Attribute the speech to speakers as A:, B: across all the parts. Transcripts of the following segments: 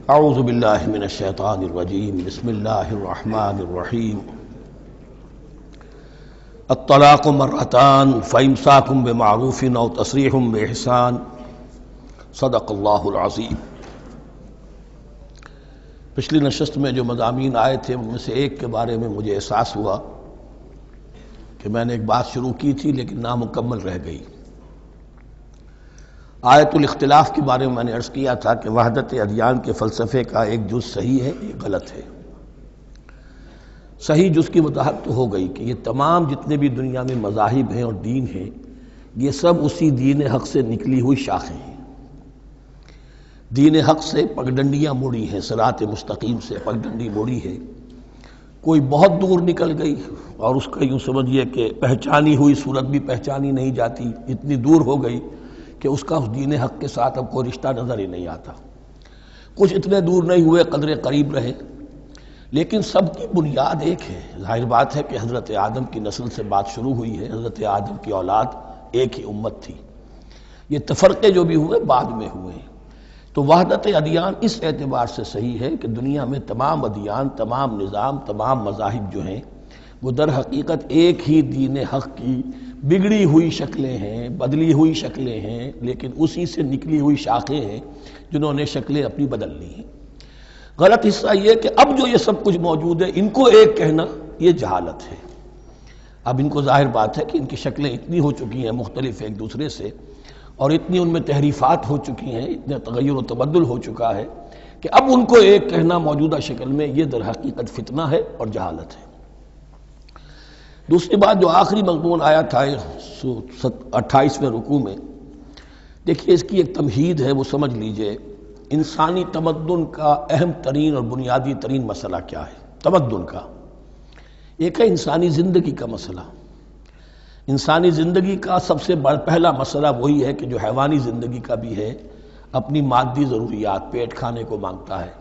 A: اعوذ باللہ من الشیطان الرجیم بسم اللہ الرحمن الرحیم الطلاق مرتان فامساک بمعروف او تسریح باحسان صدق اللہ العظیم۔ پچھلی نشست میں جو مضامین آئے تھے ان میں سے ایک کے بارے میں مجھے احساس ہوا کہ میں نے ایک بات شروع کی تھی لیکن نامکمل رہ گئی۔ آیت الاختلاف کے بارے میں نے عرض کیا تھا کہ وحدت ادیان کے فلسفے کا ایک جز صحیح ہے، ایک غلط ہے۔ صحیح جز کی وضاحت تو ہو گئی کہ یہ تمام جتنے بھی دنیا میں مذاہب ہیں اور دین ہیں یہ سب اسی دین حق سے نکلی ہوئی شاخیں ہیں۔ دین حق سے پگڈنڈیاں مڑی ہیں، صراط مستقیم سے پگڈنڈی مڑی ہے، کوئی بہت دور نکل گئی اور اس کا یوں سمجھیے کہ پہچانی ہوئی صورت بھی پہچانی نہیں جاتی، اتنی دور ہو گئی کہ اس کا اس دین حق کے ساتھ اب کوئی رشتہ نظر ہی نہیں آتا۔ کچھ اتنے دور نہیں ہوئے، قدرے قریب رہے، لیکن سب کی بنیاد ایک ہے۔ ظاہر بات ہے کہ حضرت آدم کی نسل سے بات شروع ہوئی ہے، حضرت آدم کی اولاد ایک ہی امت تھی۔ یہ تفرقے جو بھی ہوئے بعد میں ہوئے ہیں۔ تو وحدت ادیان اس اعتبار سے صحیح ہے کہ دنیا میں تمام ادیان، تمام نظام، تمام مذاہب جو ہیں وہ در حقیقت ایک ہی دین حق کی بگڑی ہوئی شکلیں ہیں، بدلی ہوئی شکلیں ہیں، لیکن اسی سے نکلی ہوئی شاخیں ہیں جنہوں نے شکلیں اپنی بدل لی ہیں۔ غلط حصہ یہ کہ اب جو یہ سب کچھ موجود ہے ان کو ایک کہنا یہ جہالت ہے۔ اب ان کو ظاہر بات ہے کہ ان کی شکلیں اتنی ہو چکی ہیں مختلف ایک دوسرے سے، اور اتنی ان میں تحریفات ہو چکی ہیں، اتنا تغیر و تبدل ہو چکا ہے کہ اب ان کو ایک کہنا موجودہ شکل میں یہ در حقیقت فتنہ ہے اور جہالت ہے۔ دوسری بات جو آخری مضمون آیا تھا 28ویں رکوع میں، دیکھیے اس کی ایک تمہید ہے، وہ سمجھ لیجئے۔ انسانی تمدن کا اہم ترین اور بنیادی ترین مسئلہ کیا ہے تمدن کا؟ ایک ہے انسانی زندگی کا مسئلہ۔ انسانی زندگی کا سب سے پہلا مسئلہ وہی ہے کہ جو حیوانی زندگی کا بھی ہے، اپنی مادی ضروریات، پیٹ کھانے کو مانگتا ہے،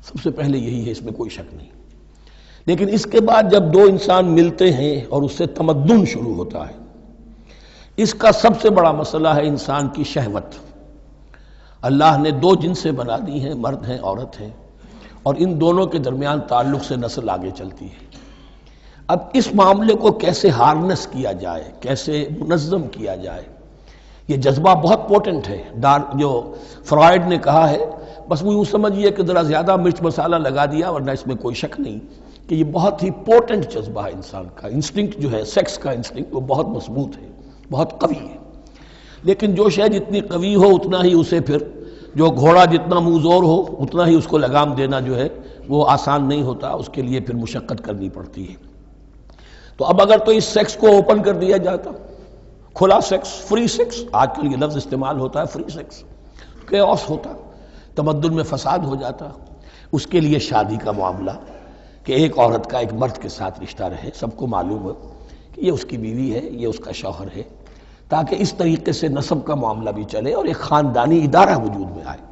A: سب سے پہلے یہی ہے، اس میں کوئی شک نہیں۔ لیکن اس کے بعد جب دو انسان ملتے ہیں اور اس سے تمدن شروع ہوتا ہے، اس کا سب سے بڑا مسئلہ ہے انسان کی شہوت۔ اللہ نے دو جنسیں بنا دی ہیں، مرد ہیں، عورت ہیں، اور ان دونوں کے درمیان تعلق سے نسل آگے چلتی ہے۔ اب اس معاملے کو کیسے ہارنس کیا جائے، کیسے منظم کیا جائے، یہ جذبہ بہت پوٹنٹ ہے۔ جو فرائڈ نے کہا ہے، بس وہ یوں سمجھیے کہ ذرا زیادہ مرچ مسالہ لگا دیا، ورنہ اس میں کوئی شک نہیں کہ یہ بہت ہی پوٹنٹ جذبہ ہے انسان کا۔ انسٹنکٹ جو ہے، سیکس کا انسٹنکٹ، وہ بہت مضبوط ہے، بہت قوی ہے۔ لیکن جو شے جتنی قوی ہو اتنا ہی اسے پھر، جو گھوڑا جتنا منہ زور ہو اتنا ہی اس کو لگام دینا جو ہے وہ آسان نہیں ہوتا، اس کے لیے پھر مشقت کرنی پڑتی ہے۔ تو اب اگر تو اس سیکس کو اوپن کر دیا جاتا، کھلا سیکس، فری سیکس، آج کل یہ لفظ استعمال ہوتا ہے، فری سیکس، کیوس ہوتا، تمدن میں فساد ہو جاتا۔ اس کے لیے شادی کا معاملہ کہ ایک عورت کا ایک مرد کے ساتھ رشتہ رہے، سب کو معلوم ہو کہ یہ اس کی بیوی ہے، یہ اس کا شوہر ہے، تاکہ اس طریقے سے نسب کا معاملہ بھی چلے اور ایک خاندانی ادارہ وجود میں آئے۔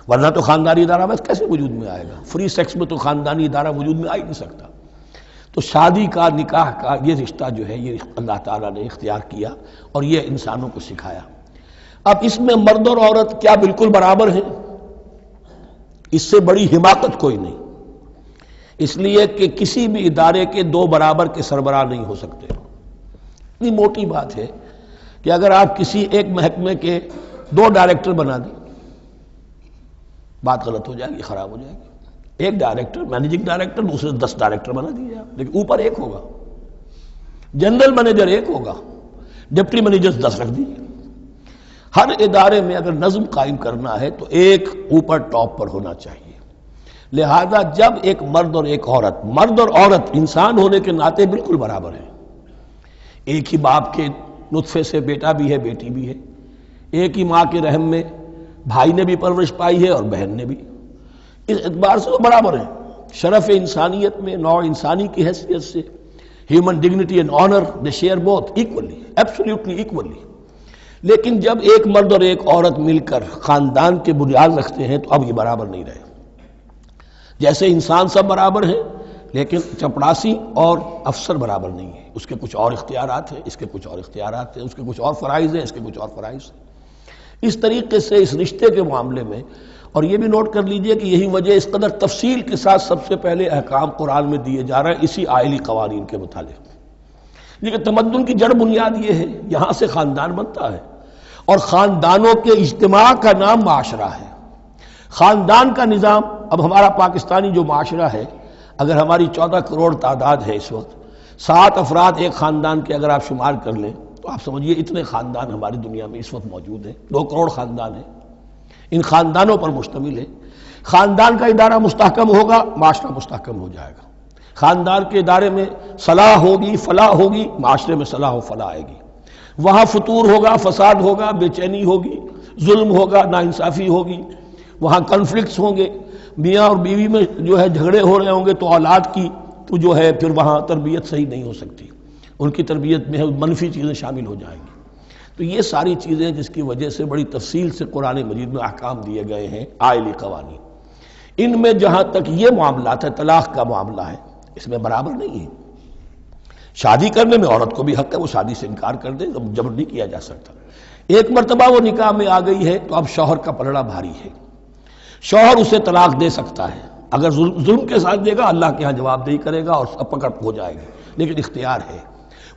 A: ورنہ تو خاندانی ادارہ بس کیسے وجود میں آئے گا؟ فری سیکس میں تو خاندانی ادارہ وجود میں آ ہی نہیں سکتا۔ تو شادی کا، نکاح کا یہ رشتہ جو ہے یہ اللہ تعالیٰ نے اختیار کیا اور یہ انسانوں کو سکھایا۔ اب اس میں مرد اور عورت کیا بالکل برابر ہیں؟ اس سے بڑی حماقت کوئی نہیں، اس لیے کہ کسی بھی ادارے کے دو برابر کے سربراہ نہیں ہو سکتے۔ اتنی موٹی بات ہے کہ اگر آپ کسی ایک محکمے کے دو ڈائریکٹر بنا دیں، بات غلط ہو جائے گی، خراب ہو جائے گی۔ ایک ڈائریکٹر، مینیجنگ ڈائریکٹر، دوسرے 10 ڈائریکٹر بنا دیجیے آپ، لیکن اوپر ایک ہوگا، جنرل مینیجر ایک ہوگا، ڈپٹی مینیجر 10 رکھ دیجیے۔ ہر ادارے میں اگر نظم قائم کرنا ہے تو ایک اوپر ٹاپ پر ہونا چاہیے۔ لہذا جب ایک مرد اور ایک عورت، مرد اور عورت انسان ہونے کے ناطے بالکل برابر ہیں، ایک ہی باپ کے نطفے سے بیٹا بھی ہے، بیٹی بھی ہے، ایک ہی ماں کے رحم میں بھائی نے بھی پرورش پائی ہے اور بہن نے بھی، اس اعتبار سے وہ برابر ہیں۔ شرف انسانیت میں، نوع انسانی کی حیثیت سے، human dignity and honour, they share both equally, absolutely equally. لیکن جب ایک مرد اور ایک عورت مل کر خاندان کے بنیاد رکھتے ہیں تو اب یہ برابر نہیں رہے۔ جیسے انسان سب برابر ہیں، لیکن چپڑاسی اور افسر برابر نہیں ہے، اس کے کچھ اور اختیارات ہیں، اس کے کچھ اور اختیارات ہیں، اس کے کچھ اور فرائض ہیں، اس کے کچھ اور فرائض ہیں۔ اس طریقے سے اس رشتے کے معاملے میں اور یہ بھی نوٹ کر لیجئے کہ یہی وجہ اس قدر تفصیل کے ساتھ سب سے پہلے احکام قرآن میں دیے جا رہے ہیں اسی آئلی قوانین کے متعلق. لیکن تمدن کی جڑ بنیاد یہ ہے، یہاں سے خاندان بنتا ہے، اور خاندانوں کے اجتماع کا نام معاشرہ ہے. خاندان کا نظام، اب ہمارا پاکستانی جو معاشرہ ہے، اگر ہماری 14 کروڑ تعداد ہے اس وقت، 7 افراد ایک خاندان کے اگر آپ شمار کر لیں تو آپ سمجھیے اتنے خاندان ہماری دنیا میں اس وقت موجود ہیں. 2 کروڑ خاندان ہیں، ان خاندانوں پر مشتمل ہے. خاندان کا ادارہ مستحکم ہوگا، معاشرہ مستحکم ہو جائے گا. خاندان کے ادارے میں صلاح ہوگی، فلاح ہوگی، معاشرے میں صلاح و فلاح آئے گی. وہاں فتور ہوگا، فساد ہوگا، بے چینی ہوگی، ظلم ہوگا، ناانصافی ہوگی، وہاں کنفلکٹس ہوں گے، میاں اور بیوی میں جو ہے جھگڑے ہو رہے ہوں گے، تو اولاد کی تو جو ہے پھر وہاں تربیت صحیح نہیں ہو سکتی، ان کی تربیت میں منفی چیزیں شامل ہو جائیں گی. تو یہ ساری چیزیں جس کی وجہ سے بڑی تفصیل سے قرآن مجید میں احکام دیے گئے ہیں آئلی قوانین. ان میں جہاں تک یہ معاملات ہے، طلاق کا معاملہ ہے، اس میں برابر نہیں ہے. شادی کرنے میں عورت کو بھی حق ہے، وہ شادی سے انکار کر دے، جبر نہیں کیا جا سکتا. ایک مرتبہ وہ نکاح میں آ گئی ہے تو اب شوہر کا پلڑا بھاری ہے. شوہر اسے طلاق دے سکتا ہے، اگر ظلم کے ساتھ دے گا اللہ کے ہاں جواب دہی کرے گا اور سب پکڑ ہو جائے گی، لیکن اختیار ہے.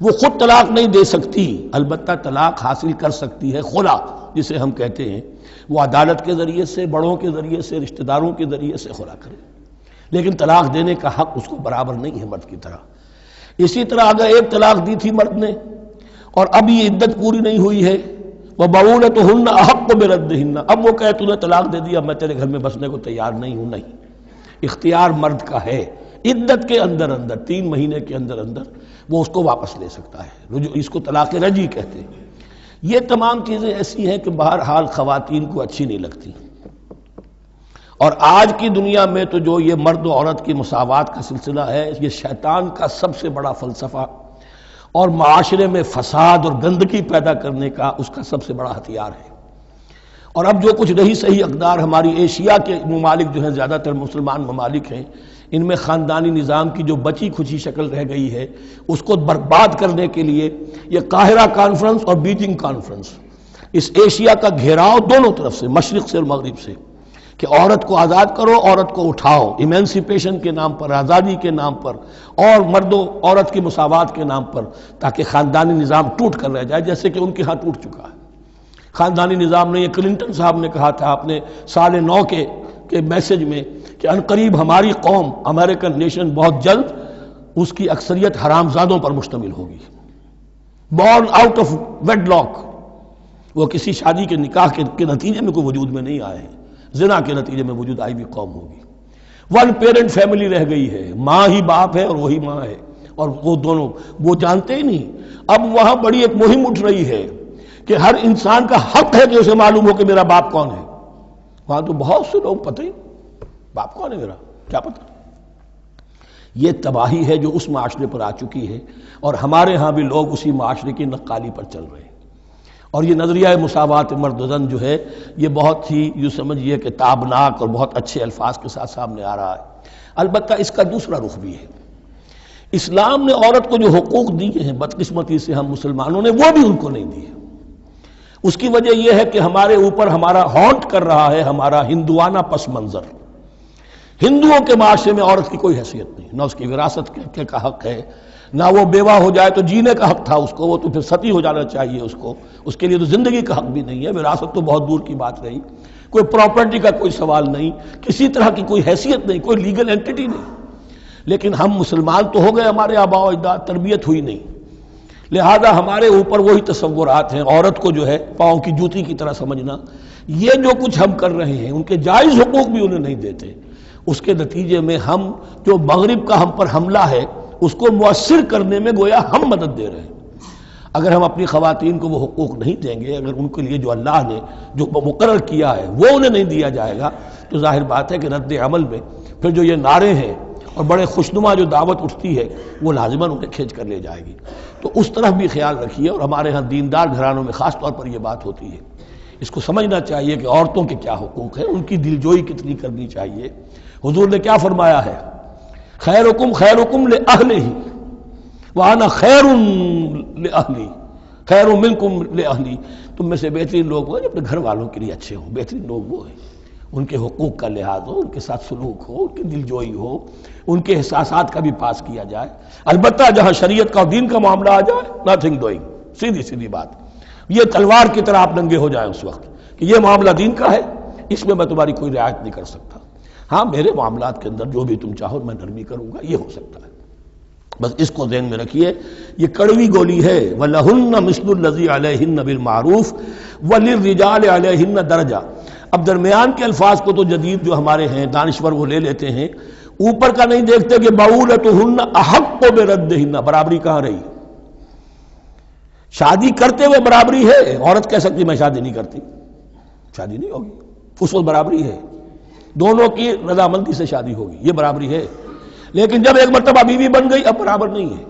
A: وہ خود طلاق نہیں دے سکتی، البتہ طلاق حاصل کر سکتی ہے خلا جسے ہم کہتے ہیں. وہ عدالت کے ذریعے سے، بڑوں کے ذریعے سے، رشتہ داروں کے ذریعے سے خلا کرے، لیکن طلاق دینے کا حق اس کو برابر نہیں ہے مرد کی طرح. اسی طرح اگر ایک طلاق دی تھی مرد نے اور اب یہ عدت پوری نہیں ہوئی ہے، وَبَعُولَتُهُنَّ أَحَقُّ بِرَدِّهِنَّ، اب وہ کہے تو نے طلاق دے دیا، میں تیرے گھر میں بسنے کو تیار نہیں ہوں، نہیں، اختیار مرد کا ہے. عدت کے اندر 3 مہینے کے اندر وہ اس کو واپس لے سکتا ہے، اس کو طلاق رجعی کہتے ہیں. یہ تمام چیزیں ایسی ہیں کہ بہرحال خواتین کو اچھی نہیں لگتی. اور آج کی دنیا میں تو جو یہ مرد و عورت کی مساوات کا سلسلہ ہے، یہ شیطان کا سب سے بڑا فلسفہ اور معاشرے میں فساد اور گندگی پیدا کرنے کا اس کا سب سے بڑا ہتھیار ہے. اور اب جو کچھ رہی صحیح اقدار ہماری ایشیا کے ممالک جو ہیں، زیادہ تر مسلمان ممالک ہیں، ان میں خاندانی نظام کی جو بچی کھچی شکل رہ گئی ہے اس کو برباد کرنے کے لیے یہ قاہرہ کانفرنس اور بیجنگ کانفرنس، اس ایشیا کا گھیراؤ دونوں طرف سے، مشرق سے اور مغرب سے، کہ عورت کو آزاد کرو، عورت کو اٹھاؤ، ایمینسیپیشن کے نام پر، آزادی کے نام پر، اور مرد و عورت کی مساوات کے نام پر، تاکہ خاندانی نظام ٹوٹ کر رہ جائے جیسے کہ ان کے ہاں ٹوٹ چکا ہے. خاندانی نظام نے، یہ کلنٹن صاحب نے کہا تھا اپنے سال 9 کے میسج میں کہ عنقریب ہماری قوم، امریکن نیشن، بہت جلد اس کی اکثریت حرامزادوں پر مشتمل ہوگی، born out of wedlock, وہ کسی شادی کے نکاح کے نتیجے میں کوئی وجود میں نہیں آئے ہیں، زنا کے نتیجے میں وجود آئی بھی قوم ہوگی. 1 پیرنٹ فیملی رہ گئی ہے، ماں ہی باپ ہے اور وہی ماں ہے، اور وہ دونوں وہ جانتے ہی نہیں. اب وہاں بڑی ایک مہم اٹھ رہی ہے کہ ہر انسان کا حق ہے کہ اسے معلوم ہو کہ میرا باپ کون ہے. وہاں تو بہت سے لوگ پتہ ہی باپ کون ہے میرا، کیا پتہ. یہ تباہی ہے جو اس معاشرے پر آ چکی ہے، اور ہمارے ہاں بھی لوگ اسی معاشرے کی نقالی پر چل رہے ہیں. اور یہ نظریہ مساوات مرد و زن جو ہے، یہ بہت ہی یوں سمجھیے کہ تابناک اور بہت اچھے الفاظ کے ساتھ سامنے آ رہا ہے. البتہ اس کا دوسرا رخ بھی ہے. اسلام نے عورت کو جو حقوق دیے ہیں بدقسمتی سے ہم مسلمانوں نے وہ بھی ان کو نہیں دیے. اس کی وجہ یہ ہے کہ ہمارے اوپر ہمارا ہانٹ کر رہا ہے ہمارا ہندوانہ پس منظر. ہندوؤں کے معاشرے میں عورت کی کوئی حیثیت نہیں، نہ اس کی وراثت کا حق ہے، نہ وہ بیوہ ہو جائے تو جینے کا حق تھا اس کو، وہ تو پھر ستی ہو جانا چاہیے اس کو، اس کے لیے تو زندگی کا حق بھی نہیں ہے، وراثت تو بہت دور کی بات رہی، کوئی پراپرٹی کا کوئی سوال نہیں، کسی طرح کی کوئی حیثیت نہیں، کوئی لیگل اینٹیٹی نہیں. لیکن ہم مسلمان تو ہو گئے، ہمارے آباء و اجداد، تربیت ہوئی نہیں، لہذا ہمارے اوپر وہی تصورات ہیں. عورت کو جو ہے پاؤں کی جوتی کی طرح سمجھنا، یہ جو کچھ ہم کر رہے ہیں ان کے جائز حقوق بھی انہیں نہیں دیتے. اس کے نتیجے میں ہم جو مغرب کا ہم پر حملہ ہے اس کو مؤثر کرنے میں گویا ہم مدد دے رہے ہیں. اگر ہم اپنی خواتین کو وہ حقوق نہیں دیں گے، اگر ان کے لیے جو اللہ نے جو مقرر کیا ہے وہ انہیں نہیں دیا جائے گا، تو ظاہر بات ہے کہ رد عمل میں پھر جو یہ نعرے ہیں اور بڑے خوشنما جو دعوت اٹھتی ہے وہ لازماً انہیں کھینچ کر لے جائے گی. تو اس طرف بھی خیال رکھیے. اور ہمارے ہاں دیندار گھرانوں میں خاص طور پر یہ بات ہوتی ہے، اس کو سمجھنا چاہیے کہ عورتوں کے کیا حقوق ہیں، ان کی دلجوئی کتنی کرنی چاہیے. حضور نے کیا فرمایا ہے؟ خیرکم خیرکم لأہلہ وانا خیر لأہلی، خیر منکم لأہلی. تم میں سے بہترین لوگ وہ جو اپنے گھر والوں کے لیے اچھے ہوں، بہترین لوگ وہ ہیں. ان کے حقوق کا لحاظ ہو، ان کے ساتھ سلوک ہو، ان کی دلجوئی ہو، ان کے احساسات کا بھی پاس کیا جائے۔ البتہ جہاں شریعت کا اور دین کا معاملہ آ جائے، نتھنگ ڈوئنگ، سیدھی سیدھی بات، یہ تلوار کی طرح آپ ننگے ہو جائیں اس وقت کہ یہ معاملہ دین کا ہے، اس میں میں تمہاری کوئی رعایت نہیں کر سکتا۔ ہاں میرے معاملات کے اندر جو بھی تم چاہو میں نرمی کروں گا، یہ ہو سکتا ہے۔ بس اس کو ذہن میں رکھیے، یہ کڑوی گولی ہے۔ وَلَهُنَّ مِثْلُ الَّذِي عَلَيْهِنَّ بِالْمَعْرُوفِ وَلِلرِّجَالِ عَلَيْهِنَّ دَرَجَةٌ۔ اب درمیان کے الفاظ کو تو جدید جو ہمارے ہیں دانشور وہ لے لیتے ہیں، اوپر کا نہیں دیکھتے کہ بَعُولَتُهُنَّ أَحَقُّ بِرَدِّهِنَّ، برابری کہاں رہی؟ شادی کرتے ہوئے برابری ہے، عورت کہہ سکتی میں شادی نہیں کرتی، شادی نہیں ہوگی، اس وقت برابری ہے، دونوں کی رضامندی سے شادی ہوگی، یہ برابری ہے۔ لیکن جب ایک مرتبہ بیوی بن گئی اب برابر نہیں ہے۔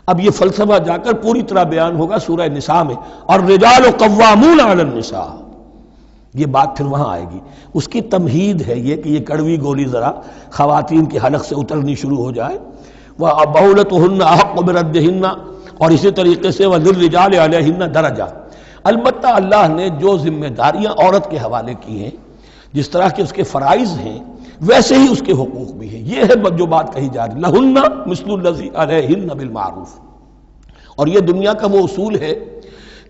A: اب یہ فلسفہ جا کر پوری طرح بیان ہوگا سورہ نساء میں، اور رجال قوامون علی النساء، یہ بات پھر وہاں آئے گی۔ اس کی تمہید ہے یہ کہ یہ کڑوی گولی ذرا خواتین کے حلق سے اترنی شروع ہو جائے۔ وَبَعُولَتُهُنَّ أَحَقُّ بِرَدِّهِنَّ، اور اسی طریقے سے وَلِلرِّجَالِ عَلَيْهِنَّ دَرَجَةٌ۔ البتہ اللہ نے جو ذمہ داریاں عورت کے حوالے کی ہیں، جس طرح کے اس کے فرائض ہیں ویسے ہی اس کے حقوق بھی ہیں، یہ ہے جو بات کہی جا رہی، لَهُنَّ مِثْلُ الَّذِي عَلَيْهِنَّ بِالْمَعْرُوفِ۔ اور یہ دنیا کا وہ اصول ہے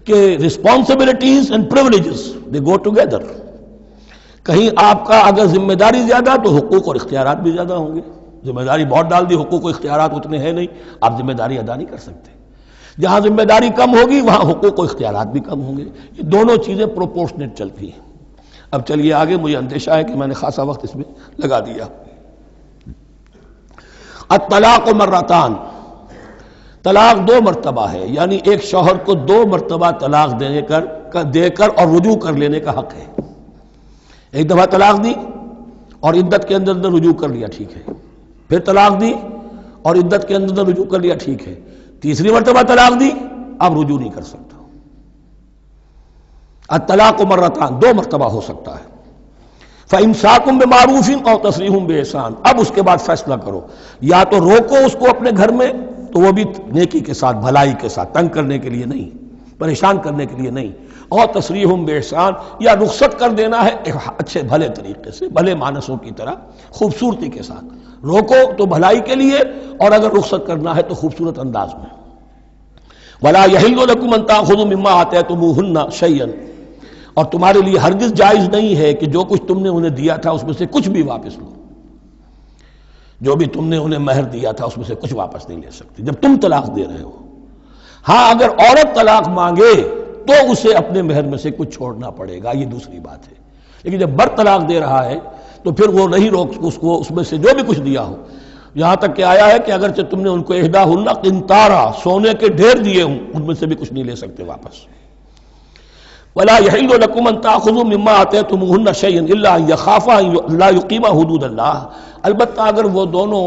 A: کہ responsibilities and privileges they go together۔ کہیں آپ کا اگر ذمہ داری زیادہ تو حقوق اور اختیارات بھی زیادہ ہوں گے، ذمہ داری بہت ڈال دی، حقوق و اختیارات اتنے ہیں نہیں، آپ ذمہ داری ادا نہیں کر سکتے۔ جہاں ذمہ داری کم ہوگی وہاں حقوق و اختیارات بھی کم ہوں گے، یہ دونوں چیزیں پروپورشنیٹ چلتی ہیں۔ اب چلیے آگے، مجھے اندیشہ ہے کہ میں نے خاصا وقت اس میں لگا دیا۔ الطلاق مرتان، طلاق دو مرتبہ ہے، یعنی ایک شوہر کو دو مرتبہ طلاق دے کر اور رجوع کر لینے کا حق ہے۔ ایک دفعہ طلاق دی اور عدت کے اندر رجوع کر لیا، ٹھیک ہے، پھر طلاق دی اور عدت کے اندر رجوع کر لیا، ٹھیک ہے، تیسری مرتبہ طلاق دی اب رجوع نہیں کر سکتا۔ الطلاق مرتان، دو مرتبہ ہو سکتا ہے۔ فَإِمْسَاكٌ بِمَعْرُوفٍ أَوْ تَسْرِيحٌ بِإِحْسَانٍ، اب اس کے بعد فیصلہ کرو، یا تو روکو اس کو اپنے گھر میں تو وہ بھی نیکی کے ساتھ، بھلائی کے ساتھ، تنگ کرنے کے لیے نہیں، پریشان کرنے کے لیے نہیں، اور تسریح بِإِحْسَان، یا رخصت کر دینا ہے ایک اچھے بھلے طریقے سے، بھلے مانسوں کی طرح خوبصورتی کے ساتھ، روکو تو بھلائی کے لیے، اور اگر رخصت کرنا ہے تو خوبصورت انداز میں۔ وَلَا يَحِلُّ لَكُمْ أَن تَأْخُذُوا مِمَّا آتَيْتُمُوهُنَّ شَيْئًا، اور تمہارے لیے ہرگز جائز نہیں ہے کہ جو کچھ تم نے انہیں دیا تھا اس میں سے کچھ بھی واپس لو، جو بھی تم نے انہیں مہر دیا تھا اس میں سے کچھ واپس نہیں لے سکتی جب تم طلاق دے رہے ہو۔ ہاں اگر عورت طلاق مانگے تو اسے اپنے مہر میں سے کچھ چھوڑنا پڑے گا، یہ دوسری بات ہے، لیکن جب بر طلاق دے رہا ہے تو پھر وہ نہیں روک اس کو اس میں سے جو بھی کچھ دیا ہو، یہاں تک کہ آیا ہے کہ اگرچہ تم نے ان کو احداہن قنطارا، سونے کے ڈھیر دیے ہوں، ان میں سے بھی کچھ نہیں لے سکتے واپس۔ وَلَا يَحِلُّ لَكُمْ أَن تَأْخُذُوا مِمَّا آتَيْتُمُوهُنَّ شَيْئًا إِلَّا أَن يَخَافَا أَن لَا يُقِيمَا حُدُودَ اللَّهِ، البتہ اگر وہ دونوں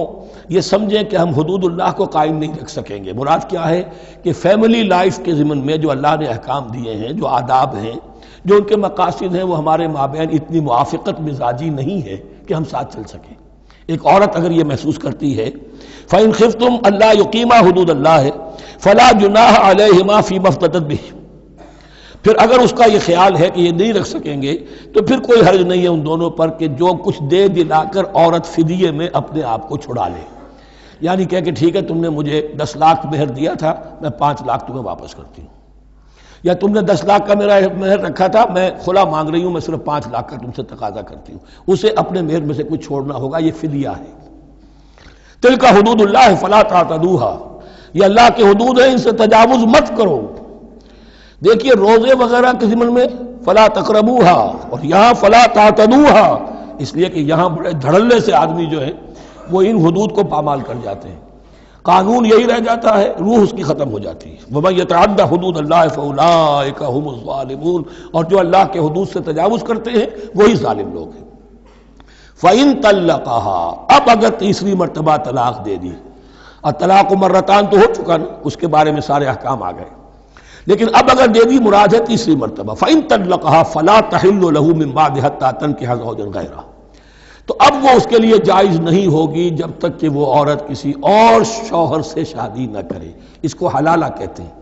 A: یہ سمجھیں کہ ہم حدود اللہ کو قائم نہیں رکھ سکیں گے، مراد کیا ہے کہ فیملی لائف کے ضمن میں جو اللہ نے احکام دیے ہیں، جو آداب ہیں، جو ان کے مقاصد ہیں، وہ ہمارے مابین اتنی موافقت مزاجی نہیں ہے کہ ہم ساتھ چل سکیں۔ ایک عورت اگر یہ محسوس کرتی ہے فَإِنْ خِفْتُمْ أَلَّا يُقِيمَا حُدُودَ اللَّهِ فَلَا جُنَاحَ عَلَيْهِمَا فِي مَا افْتَدَتْ بِهِ، پھر اگر اس کا یہ خیال ہے کہ یہ نہیں رکھ سکیں گے تو پھر کوئی حرج نہیں ہے ان دونوں پر کہ جو کچھ دے دلا کر عورت فدیے میں اپنے آپ کو چھڑا لے، یعنی کہہ کہ ٹھیک ہے تم نے مجھے 10 لاکھ مہر دیا تھا، میں 5 لاکھ تمہیں واپس کرتی ہوں، یا تم نے 10 لاکھ کا میرا مہر رکھا تھا، میں خلا مانگ رہی ہوں، میں صرف 5 لاکھ کا تم سے تقاضا کرتی ہوں، اسے اپنے مہر میں سے کچھ چھوڑنا ہوگا، یہ فدیہ ہے۔ تلک حدود اللہ فلا تعتدوها، یہ اللہ کے حدود ہیں، ان سے تجاوز مت کرو۔ دیکھیے روزے وغیرہ کے ضمن میں فلا تقربوها، اور یہاں فلا تعتدوها، اس لیے کہ یہاں بڑے دھڑلے سے آدمی جو ہے وہ ان حدود کو پامال کر جاتے ہیں، قانون یہی رہ جاتا ہے، روح اس کی ختم ہو جاتی ہے۔ وَمَن يَتَعَدَّ حُدُودَ اللَّهِ فَأُولَٰئِكَ هُمُ الظَّالِمُونَ، اور جو اللہ کے حدود سے تجاوز کرتے ہیں وہی ظالم لوگ ہیں۔ فَإِن طَلَّقَهَا، اب اگر تیسری مرتبہ طلاق دے دی، الطلاق مرتان تو ہو چکا نا، اس کے بارے میں سارے احکام آ گئے، لیکن اب اگر دے دی مراد ہے تیسری مرتبہ، فَإِن طَلَّقَهَا فَلَا تَحِلُّ لَهُ مِن بَعْدِ حَتَّىٰ تَنكِحَ زَوْجًا غَيْرَهُ، تو اب وہ اس کے لیے جائز نہیں ہوگی جب تک کہ وہ عورت کسی اور شوہر سے شادی نہ کرے، اس کو حلالہ کہتے ہیں۔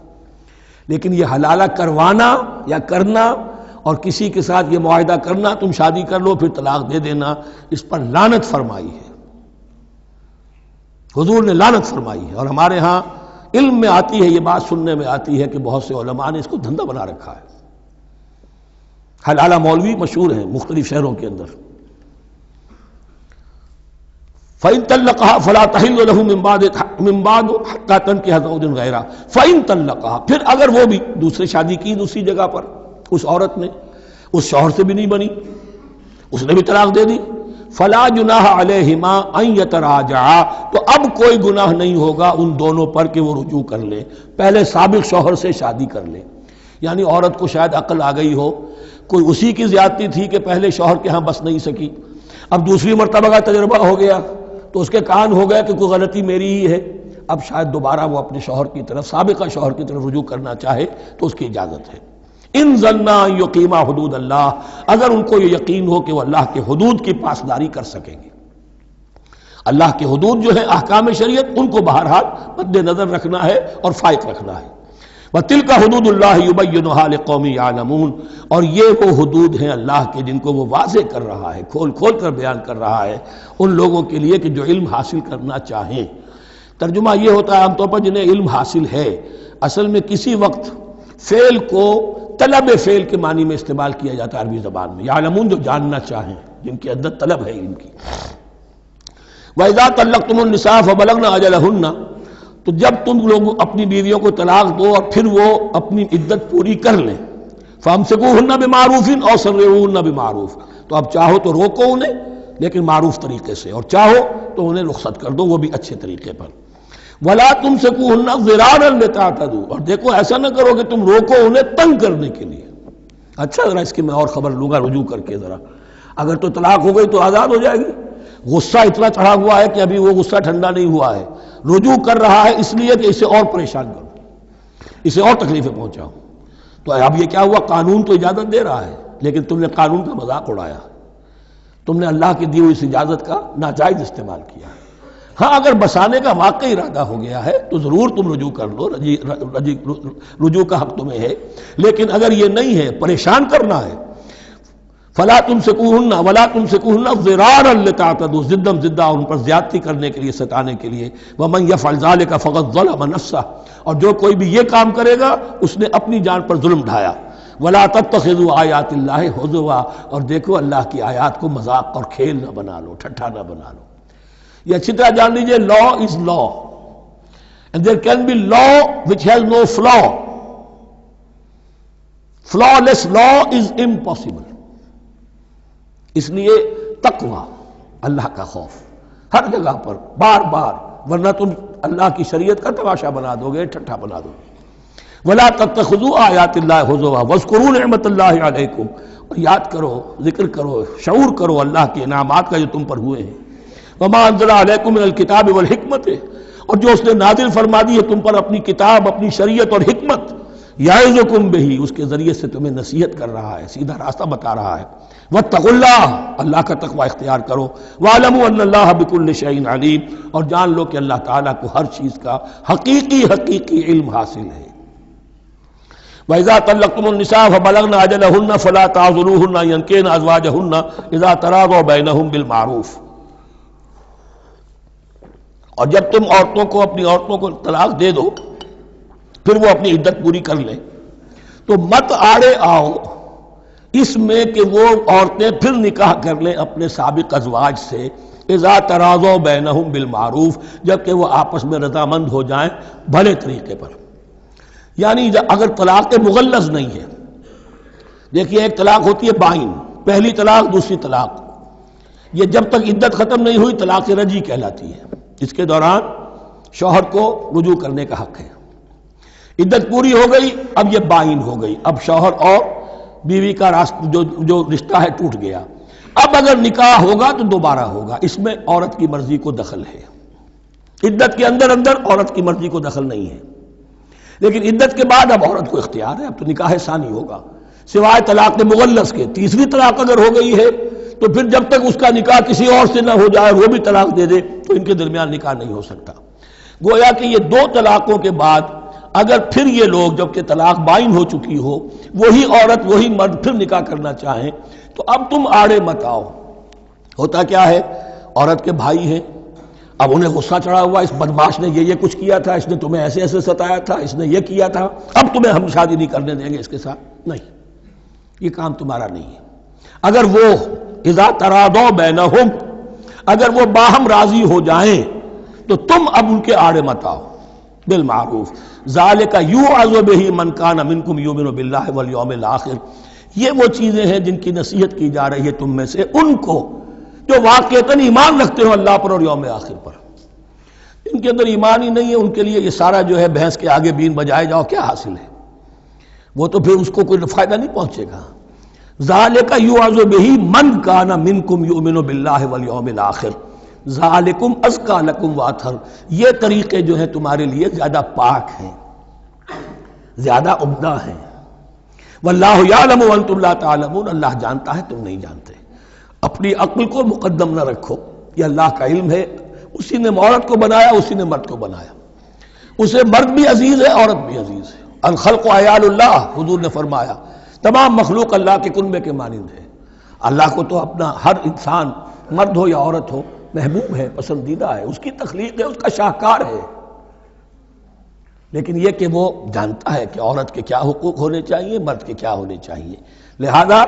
A: لیکن یہ حلالہ کروانا یا کرنا اور کسی کے ساتھ یہ معاہدہ کرنا تم شادی کر لو پھر طلاق دے دینا، اس پر لعنت فرمائی ہے، حضور نے لعنت فرمائی ہے۔ اور ہمارے ہاں علم میں آتی ہے، یہ بات سننے میں آتی ہے کہ بہت سے علماء نے اس کو دھندا بنا رکھا ہے۔ حلالہ مولوی مشہور ہیں مختلف شہروں کے اندر، فَإِن طَلَّقَهَا فَلَا تَحِلُّ لَهُ مِن بَعْدُ حَتَّى تَنكِحَ زَوْجًا غَيْرَهُ فَإِن طَلَّقَهَا، پھر اگر وہ بھی دوسرے شادی کی دوسری جگہ پر، اس عورت نے اس شوہر سے بھی نہیں بنی، اس نے بھی طلاق دے دی، فَلَا جُنَاحَ عَلَيْهِمَا أَن يَتَرَاجَعَا، تو اب کوئی گناہ نہیں ہوگا ان دونوں پر کہ وہ رجوع کر لیں، پہلے سابق شوہر سے شادی کر لیں۔ یعنی عورت کو شاید عقل آ گئی ہو، کوئی اسی کی زیادتی تھی کہ پہلے شوہر کے ہاں بس نہیں سکی، اب دوسری مرتبہ کا تجربہ ہو گیا تو اس کے کان ہو گیا کہ کوئی غلطی میری ہی ہے، اب شاید دوبارہ وہ اپنے شوہر کی طرف، سابقہ شوہر کی طرف رجوع کرنا چاہے تو اس کی اجازت ہے۔ ان ظنا یقیما حدود اللہ، اگر ان کو یہ یقین ہو کہ وہ اللہ کے حدود کی پاسداری کر سکیں گے۔ اللہ کے حدود جو ہیں احکام شریعت، ان کو بہرحال مد نظر رکھنا ہے اور فائق رکھنا ہے۔ وَتِلْكَ حُدُودُ اللَّهِ يُبَيِّنُهَا لِقَوْمٍ يَعْلَمُونَ، اور یہ وہ حدود ہیں اللہ کے جن کو وہ واضح کر رہا ہے، کھول کھول کر بیان کر رہا ہے ان لوگوں کے لیے کہ جو علم حاصل کرنا چاہیں۔ ترجمہ یہ ہوتا ہے عام طور پر جنہیں علم حاصل ہے، اصل میں کسی وقت فعل کو طلب فعل کے معنی میں استعمال کیا جاتا ہے عربی زبان میں، یعلمون جو جاننا چاہیں، جن کے اندر طلب ہے علم کی۔ وَإِذَا طَلَّقْتُمُ النِّسَاءَ فَبَلَغْنَ أَجَلَهُنَّ، تو جب تم لوگ اپنی بیویوں کو طلاق دو اور پھر وہ اپنی عدت پوری کر لیں، فَأَمْسِكُوهُنَّ بِمَعْرُوفٍ أَوْ سَرِّحُوهُنَّ بِمَعْرُوفٍ، تو اب چاہو تو روکو انہیں لیکن معروف طریقے سے، اور چاہو تو انہیں رخصت کر دو وہ بھی اچھے طریقے پر۔ وَلَا تُمْسِكُوهُنَّ ضِرَارًا لِتَعْتَدُوا، اور دیکھو ایسا نہ کرو کہ تم روکو انہیں تنگ کرنے کے لیے۔ اچھا ذرا اس کی میں اور خبر لوں گا رجوع کر کے، ذرا اگر تو طلاق ہو گئی تو آزاد ہو جائے گی، غصہ اتنا چڑھا ہوا ہے کہ ابھی وہ غصہ ٹھنڈا نہیں ہوا ہے، رجوع کر رہا ہے اس لیے کہ اسے اور پریشان کروں، اسے اور تکلیفیں پہنچاؤں۔ تو اب یہ کیا ہوا، قانون تو اجازت دے رہا ہے لیکن تم نے قانون کا مذاق اڑایا، تم نے اللہ کی دی ہوئی اس اجازت کا ناجائز استعمال کیا۔ ہاں اگر بسانے کا واقعی ارادہ ہو گیا ہے تو ضرور تم رجوع کر لو، رجوع کا حق تمہیں ہے، لیکن اگر یہ نہیں ہے، پریشان کرنا ہے، فلا تمسکوہن ولا تمسکوہن ضرارا لتعتدوا، ضدم ضدہ ان پر زیادتی کرنے کے لیے، ستانے کے لیے۔ ومن یفعل ذلک فقد ظلم نفسہ، اور جو کوئی بھی یہ کام کرے گا اس نے اپنی جان پر ظلم ڈھایا۔ ولا تتخذوا آیات اللہ ہزوا، اور دیکھو اللہ کی آیات کو مذاق اور کھیل نہ بنا لو، ٹھٹھا نہ بنا لو۔ یہ اچھی طرح جان لیجئے، لا از لا and there can be law which has no flaw. Flawless law is impossible. اس لیے تقوی، اللہ کا خوف ہر جگہ پر بار بار، ورنہ تم اللہ کی شریعت کا تماشا بنا دو گے، ٹھٹھا بنا دو گے۔ ولا تتخذوا آیات اللہ ہزوا واذکروا نعمت اللہ علیکم، اور یاد کرو، ذکر کرو، شعور کرو اللہ کے انعامات کا جو تم پر ہوئے ہیں۔ وما انزل علیکم من الکتاب والحکمت، اور جو اس نے نازل فرما دی ہے تم پر اپنی کتاب، اپنی شریعت اور حکمت، یعظکم بہ، اس کے ذریعے سے تمہیں نصیحت کر رہا ہے، سیدھا راستہ بتا رہا ہے۔ واتقوا اللہ، اللہ کا تقوی اختیار کرو۔ واعلموا ان اللہ بکل شیء علیم، اور جان لو کہ اللہ تعالیٰ کو ہر چیز کا حقیقی علم حاصل ہے۔ وَإِذَا طَلَّقْتُمُ النِّسَاءَ فَبَلَغْنَ أَجَلَهُنَّ فَلَا تَعْضُلُوهُنَّ أَن يَنكِحْنَ أَزْوَاجَهُنَّ إِذَا تَرَاضَوْا بَيْنَهُم بِالْمَعْرُوفِ، اور جب تم عورتوں کو، اپنی عورتوں کو طلاق دے دو پھر وہ اپنی عدت پوری کر لیں، تو مت آڑے آؤ اس میں کہ وہ عورتیں پھر نکاح کر لیں اپنے سابق ازواج سے، اذا تراضوا بینہم بالمعروف، جبکہ وہ آپس میں رضامند ہو جائیں بھلے طریقے پر۔ یعنی اگر طلاق مغلظ نہیں ہے، دیکھیے ایک طلاق ہوتی ہے بائن، پہلی طلاق دوسری طلاق، یہ جب تک عدت ختم نہیں ہوئی طلاق رجعی کہلاتی ہے، اس کے دوران شوہر کو رجوع کرنے کا حق ہے۔ عدت پوری ہو گئی، اب یہ بائن ہو گئی، اب شوہر اور بیوی کا جو رشتہ ہے ٹوٹ گیا۔ اب اگر نکاح ہوگا تو دوبارہ ہوگا، اس میں عورت کی مرضی کو دخل ہے، عدت کے اندر عورت کی مرضی کو دخل نہیں ہے، لیکن عدت کے بعد اب عورت کو اختیار ہے، اب تو نکاح ثانی ہوگا، سوائے طلاق مغلظ کے۔ تیسری طلاق اگر ہو گئی ہے تو پھر جب تک اس کا نکاح کسی اور سے نہ ہو جائے، وہ بھی طلاق دے دے، تو ان کے درمیان نکاح نہیں ہو سکتا۔ گویا کہ یہ دو طلاقوں کے بعد اگر پھر یہ لوگ جب کہ طلاق بائن ہو چکی ہو وہی عورت وہی مرد پھر نکاح کرنا چاہیں تو اب تم آڑے مت آؤ۔ ہوتا کیا ہے، عورت کے بھائی ہیں، اب انہیں غصہ چڑھا ہوا، اس بدماش نے یہ کچھ کیا تھا، اس نے تمہیں ایسے ایسے ستایا تھا، اس نے یہ کیا تھا، اب تمہیں ہم شادی نہیں کرنے دیں گے اس کے ساتھ۔ نہیں، یہ کام تمہارا نہیں ہے۔ اگر وہ اذا تراضوا بینہم، اگر وہ باہم راضی ہو جائیں تو تم اب ان کے آڑے مت آؤ۔ بالمعروف ذالک یوعظ بہ من کان منکم یؤمن باللہ والیوم الآخر، یہ وہ چیزیں ہیں جن کی نصیحت کی جا رہی ہے تم میں سے ان کو جو واقعتاً ایمان رکھتے ہو اللہ پر اور یوم آخر پر۔ ان کے اندر ایمان ہی نہیں ہے، ان کے لیے یہ سارا جو ہے بھینس کے آگے بین بجائے جاؤ کیا حاصل ہے، وہ تو پھر اس کو کوئی فائدہ نہیں پہنچے گا۔ ذالک یوعظ بہ من کان منکم یؤمن باللہ والیوم الآخر ذالکم ازکی لکم واطہر، یہ طریقے جو ہیں تمہارے لیے زیادہ پاک ہیں، زیادہ عمدہ ہیں۔ واللہ یعلم وانتم لا تعلمون، اللہ جانتا ہے تم نہیں جانتے۔ اپنی عقل کو مقدم نہ رکھو، یہ اللہ کا علم ہے، اسی نے عورت کو بنایا، اسی نے مرد کو بنایا، اسے مرد بھی عزیز ہے عورت بھی عزیز ہے۔ الخلق عیال اللہ، حضور نے فرمایا تمام مخلوق اللہ کے کنبے کے مانند ہے۔ اللہ کو تو اپنا ہر انسان مرد ہو یا عورت ہو محبوب ہے، پسندیدہ ہے، اس کی تخلیق ہے، اس کا شاہکار ہے، لیکن یہ کہ وہ جانتا ہے کہ عورت کے کیا حقوق ہونے چاہیے، مرد کے کیا ہونے چاہیے۔ لہذا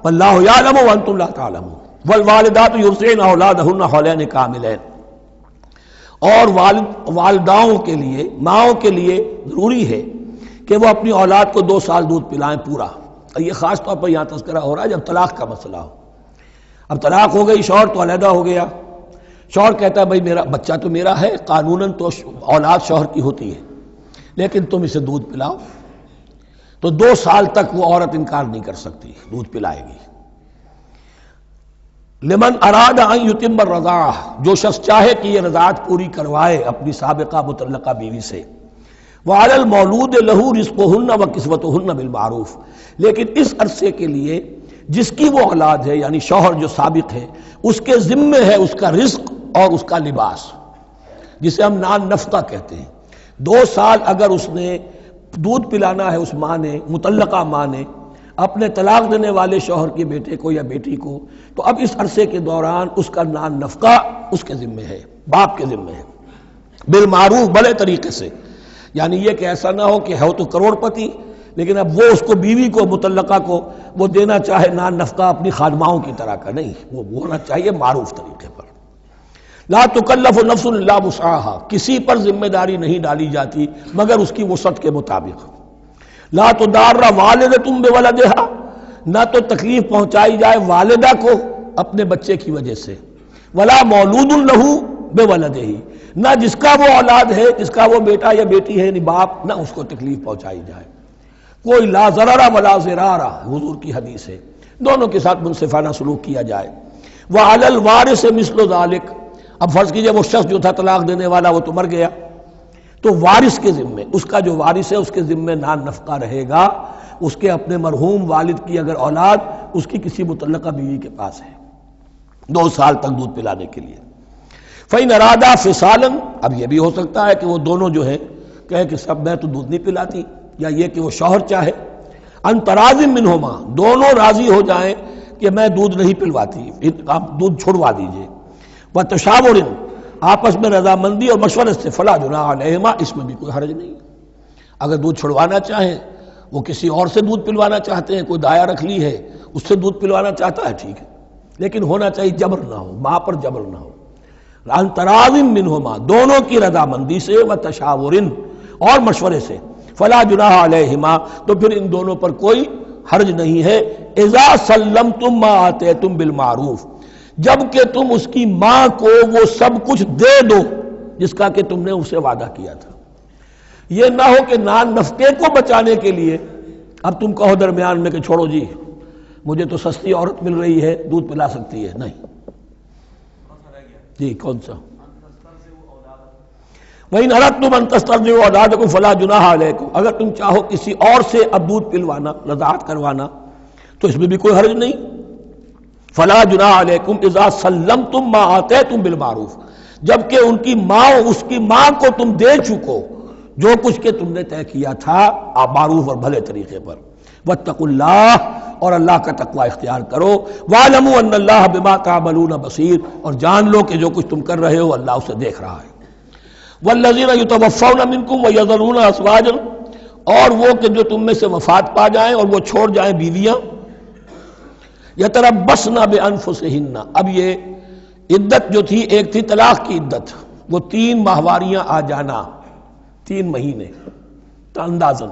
A: واللہ یعلم وانتم لا تعلمون والوالدات یرضعن اولادہن حولین کاملین، اور والداؤں کے لیے، ماؤں کے لیے ضروری ہے کہ وہ اپنی اولاد کو 2 سال دودھ پلائیں پورا۔ یہ خاص طور پر یہاں تذکرہ ہو رہا ہے جب طلاق کا مسئلہ ہو۔ اب طلاق ہو گئی، شوہر تو علیحدہ ہو گیا، شوہر کہتا ہے بھائی میرا بچہ تو میرا ہے، قانوناً تو اولاد شوہر کی ہوتی ہے، لیکن تم اسے دودھ پلاؤ، تو 2 سال تک وہ عورت انکار نہیں کر سکتی، دودھ پلائے گی۔ لمن اراد ان یتم الرضاعہ، جو شخص چاہے کہ یہ رضاعت پوری کروائے اپنی سابقہ مطلقہ بیوی سے۔ وعلی المولود لہ رزقہن وکسوتہن بالمعروف، لیکن اس عرصے کے لیے جس کی وہ اولاد ہے یعنی شوہر جو سابق ہے اس کے ذمے ہے اس کا رزق اور اس کا لباس، جسے ہم نان نفقہ کہتے ہیں۔ 2 سال اگر اس نے دودھ پلانا ہے اس ماں نے، مطلقہ ماں نے اپنے طلاق دینے والے شوہر کے بیٹے کو یا بیٹی کو، تو اب اس عرصے کے دوران اس کا نان نفقہ اس کے ذمے ہے، باپ کے ذمے ہے، بالمعروف، بڑے طریقے سے۔ یعنی یہ کہ ایسا نہ ہو کہ ہو تو کروڑ پتی لیکن اب وہ اس کو بیوی کو مطلقہ کو وہ دینا چاہے نان نفقہ اپنی خادماؤں کی طرح کا، نہیں، وہ ہونا چاہیے معروف طریقے پر۔ لا تکلف نفس الا وسعها، کسی پر ذمہ داری نہیں ڈالی جاتی مگر اس کی وسعت کے مطابق۔ لا تضار والدۃ بولدہا، نہ تو تکلیف پہنچائی جائے والدہ کو اپنے بچے کی وجہ سے، ولا مولود لہ بولدہ، نہ جس کا وہ اولاد ہے، جس کا وہ بیٹا یا بیٹی ہے یعنی باپ، نہ اس کو تکلیف پہنچائی جائے۔ کوئی لا ضرر ولا ضرار، حضور کی حدیث ہے، دونوں کے ساتھ منصفانہ سلوک کیا جائے۔ وعلی الوارث مثل ذلک، اب فرض کیجئے وہ شخص جو تھا طلاق دینے والا وہ تو مر گیا، تو وارث کے ذمے، اس کا جو وارث ہے اس کے ذمے نان نفقہ رہے گا، اس کے اپنے مرحوم والد کی اگر اولاد اس کی کسی مطلقہ بیوی کے پاس ہے 2 سال تک دودھ پلانے کے لیے۔ فَإِنْ أَرَادَا فِصَالًا، اب یہ بھی ہو سکتا ہے کہ وہ دونوں جو ہیں کہیں کہ سب میں تو دودھ نہیں پلاتی، یا یہ کہ وہ شوہر چاہے ان تراض منہما، دونوں راضی ہو جائیں کہ میں دودھ نہیں پلواتی، آپ دودھ چھڑوا دیجئے، وتشاور، آپس میں رضامندی اور مشورے سے، فلا جناح علیہما، اس میں بھی کوئی حرج نہیں۔ اگر دودھ چھڑوانا چاہیں، وہ کسی اور سے دودھ پلوانا چاہتے ہیں، کوئی دایا رکھ لی ہے اس سے دودھ پلوانا چاہتا ہے، ٹھیک ہے، لیکن ہونا چاہیے جبر نہ ہو، ماں پر جبر نہ ہو۔ ان تراض منہما، دونوں کی رضامندی سے، وتشاور، اور مشورے سے، فلا جناح علیہما، تو پھر ان دونوں پر کوئی حرج نہیں ہے۔ اذا سلمتم ما آتیتم بالمعروف، جب کہ تم اس کی ماں کو وہ سب کچھ دے دو جس کا کہ تم نے اسے وعدہ کیا تھا۔ یہ نہ ہو کہ نان نفقے کو بچانے کے لیے اب تم کہو درمیان میں کہ چھوڑو جی مجھے تو سستی عورت مل رہی ہے دودھ پلا سکتی ہے، نہیں جی کون سا؟ وَإِنْ أَرَدْتُمْ أَنْ تَسْتَرْضِعُوا أَوْلَادَكُمْ فَلَا جُنَاحَ عَلَيْكُمْ، اگر تم چاہو کسی اور سے اب دودھ پلوانا، رضاعت کروانا، تو اس میں بھی کوئی حرج نہیں۔ فَلَا جُنَاحَ عَلَيْكُمْ إِذَا سَلَّمْتُمْ مَا آتَيْتُمْ بِالْمَعْرُوف، جبکہ ان کی ماں، اس کی ماں کو تم دے چکو جو کچھ کہ تم نے طے کیا تھا معروف اور بھلے طریقے پر. واتقوا اللہ، اور اللہ کا تقوی اختیار کرو. واعلموا ان اللہ بما تعملون بصیر، اور جان لو کہ جو کچھ تم کر رہے ہو اللہ اسے دیکھ رہا ہے. والذین یتوفون منکم ویذرون ازواجا، اور وہ کہ جو تم میں سے وفات پا جائیں اور وہ چھوڑ جائیں بیویاں. یتربصن بانفسہن، اب یہ عدت جو تھی ایک تھی طلاق کی عدت، وہ 3 ماہواریاں آ جانا، 3 مہینے اندازن،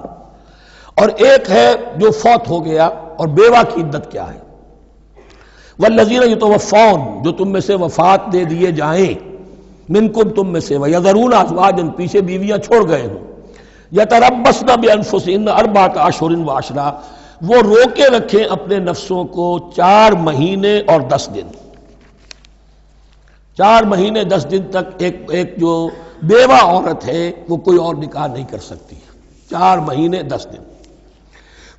A: اور ایک ہے جو فوت ہو گیا. اور بیوہ کی عدت کیا ہے؟ والذین یتوفون، جو تم میں سے وفات دے دیے جائیں، منکم تم میں سے، ویذرون ازواجا، پیچھے بیویاں چھوڑ گئے ہوں. یتربصن بانفسہن 4 اشہر و عشرہ، وہ روکے رکھیں اپنے نفسوں کو 4 مہینے اور 10 دن. 4 مہینے 10 دن تک ایک جو بیوہ عورت ہے وہ کوئی اور نکاح نہیں کر سکتی. 4 مہینے 10 دن.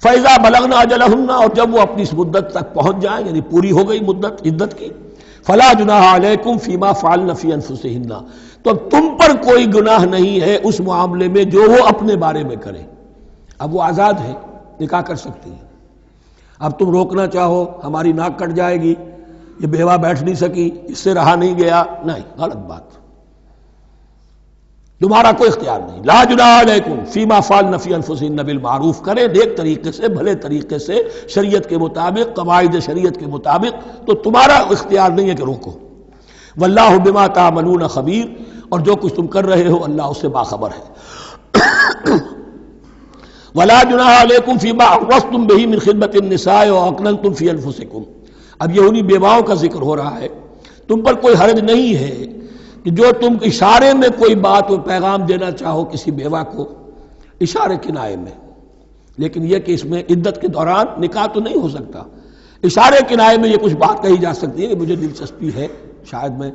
A: فَإِذَا بَلَغْنَ أَجَلَهُنَّ، اور جب وہ اپنی اس مدت تک پہنچ جائیں، یعنی پوری ہو گئی مدت عدت کی، فَلَا جُنَاحَ عَلَيْكُمْ فِي مَا فَعَلْنَ فِي أَنفُسِهِنَّ، تو اب تم پر کوئی گناہ نہیں ہے اس معاملے میں جو وہ اپنے بارے میں کریں. اب وہ آزاد ہے، نکاح کر سکتی ہے. اب تم روکنا چاہو ہماری ناک کٹ جائے گی، یہ بیوہ بیٹھ نہیں سکی، اس سے رہا نہیں گیا، نہیں، غلط بات، تمہارا کوئی اختیار نہیں. لا جناح علیکم فیما فعلن فی انفسہن بالمعروف، کریں نیک طریقے سے، بھلے طریقے سے، شریعت کے مطابق، قواعد شریعت کے مطابق، تو تمہارا اختیار نہیں ہے کہ روکو. واللہ بما تعملون خبیر، اور جو کچھ تم کر رہے ہو اللہ اس سے باخبر ہے. ولا جناح علیکم فیما عرضتم بہ من خدمۃ النساء واکننتم فی انفسکم، اب یہ انہی بیواؤں کا ذکر ہو رہا ہے. تم پر کوئی حرج نہیں ہے کہ جو تم اشارے میں کوئی بات و پیغام دینا چاہو کسی بیوہ کو، اشارے کنائے میں، لیکن یہ کہ اس میں عدت کے دوران نکاح تو نہیں ہو سکتا. اشارے کنائے میں یہ کچھ بات کہی جا سکتی ہے کہ مجھے دلچسپی ہے، شاید میں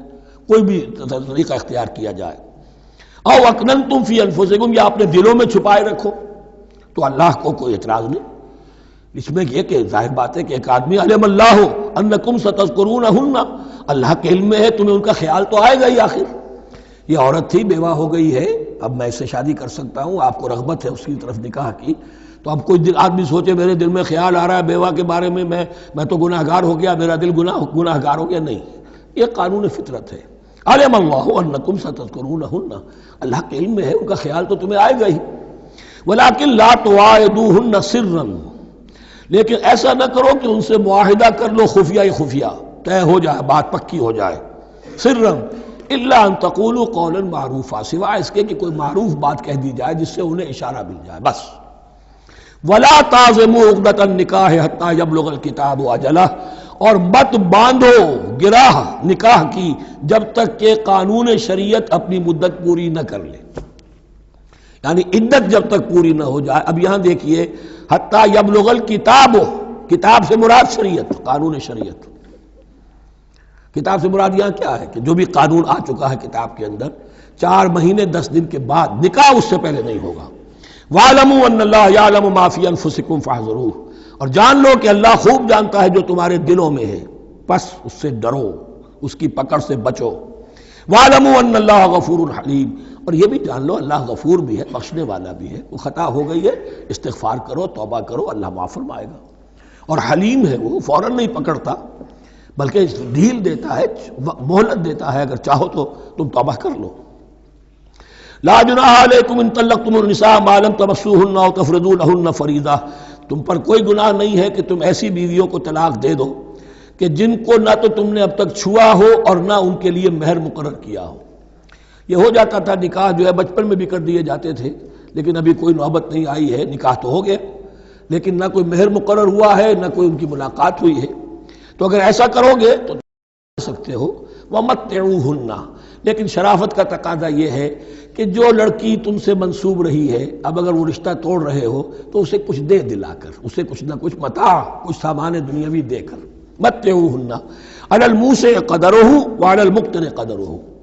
A: کوئی بھی طریقہ اختیار کیا جائے. او اکننتم فی انفسکم، یا اپنے دلوں میں چھپائے رکھو، تو اللہ کو کوئی اعتراض نہیں. اس میں یہ کہ ظاہر بات ہے کہ ایک آدمی علم اللہ انکم ستذکرونہن، اللہ کے علم میں ہے تمہیں ان کا خیال تو آئے گا ہی. آخر یہ عورت تھی، بیوہ ہو گئی ہے، اب میں اس سے شادی کر سکتا ہوں، آپ کو رغبت ہے اس کی طرف نکاح کی، تو اب کوئی آدمی سوچے میرے دل میں خیال آ رہا ہے بیوہ کے بارے میں، میں تو گناہ گار ہو گیا، میرا دل گناہ گار ہو گیا، نہیں، یہ قانون فطرت ہے. علم اللہ انکم ستذکرونہن، اللہ کے علم میں ہے ان کا خیال تو تمہیں آئے گا ہی. ولیکن لا تواعدوہن سرا، لیکن ایسا نہ کرو کہ ان سے معاہدہ کر لو خفیہ، طے ہو جائے، بات پکی ہو جائے. سرا الا ان تقولوا قولا معروفا، سوائے اس کے کہ کوئی معروف بات کہہ دی جائے جس سے انہیں اشارہ مل جائے، بس. ولا تعزموا عقدۃ النکاح حتی یبلغ الکتاب اجلہ، اور مت باندھو گراہ نکاح کی جب تک کہ قانون شریعت اپنی مدت پوری نہ کر لے، یعنی عدت جب تک پوری نہ ہو جائے. اب یہاں دیکھیے حتی یبلغ الکتاب، کتاب سے مراد شریعت، قانون شریعت. کتاب سے مراد یہاں کیا ہے کہ جو بھی قانون آ چکا ہے کتاب کے اندر، 4 مہینے 10 دن کے بعد نکاح اس سے پہلے نہیں ہوگا. وَاعْلَمُوا أَنَّ اللَّهَ يَعْلَمُ مَا فِي أَنفُسِكُمْ فَاحْذَرُوهُ، اور جان لو کہ اللہ خوب جانتا ہے جو تمہارے دلوں میں ہے، پس اس سے ڈرو، اس کی پکڑ سے بچو. وَاعْلَمُوا أَنَّ اللَّهَ غَفُورٌ حَلِيمٌ، اور یہ بھی جان لو اللہ غفور بھی ہے، بخشنے والا بھی ہے. وہ خطا ہو گئی ہے، استغفار کرو، توبہ کرو، اللہ معاف فرمائے گا. اور حلیم ہے، وہ فوراً نہیں پکڑتا بلکہ ڈھیل دیتا ہے، مہلت دیتا ہے، اگر چاہو تو تم توبہ کر لو. لا جناح علیکم ان طلقتم النساء ما لم تمسوهن او تفرضوا لهن فریضہ، تم پر کوئی گناہ نہیں ہے کہ تم ایسی بیویوں کو طلاق دے دو کہ جن کو نہ تو تم نے اب تک چھوا ہو اور نہ ان کے لیے مہر مقرر کیا ہو. یہ ہو جاتا تھا نکاح جو ہے بچپن میں بھی کر دیے جاتے تھے، لیکن ابھی کوئی نوبت نہیں آئی ہے، نکاح تو ہو گیا لیکن نہ کوئی مہر مقرر ہوا ہے، نہ کوئی ان کی ملاقات ہوئی ہے. تو اگر ایسا کرو گے تو سکتے ہو. وَمَتِّعُوهُنَّ، لیکن شرافت کا تقاضا یہ ہے کہ جو لڑکی تم سے منسوب رہی ہے، اب اگر وہ رشتہ توڑ رہے ہو تو اسے کچھ دے دلا کر، اسے کچھ نہ کچھ متاع، کچھ سامان دنیاوی دے کر. مَتِّعُوهُنَّ عَلَى الْمُوسِعِ قَدَرُهُ وَعَلَى الْمُقْتِرِ قَدَرُهُ،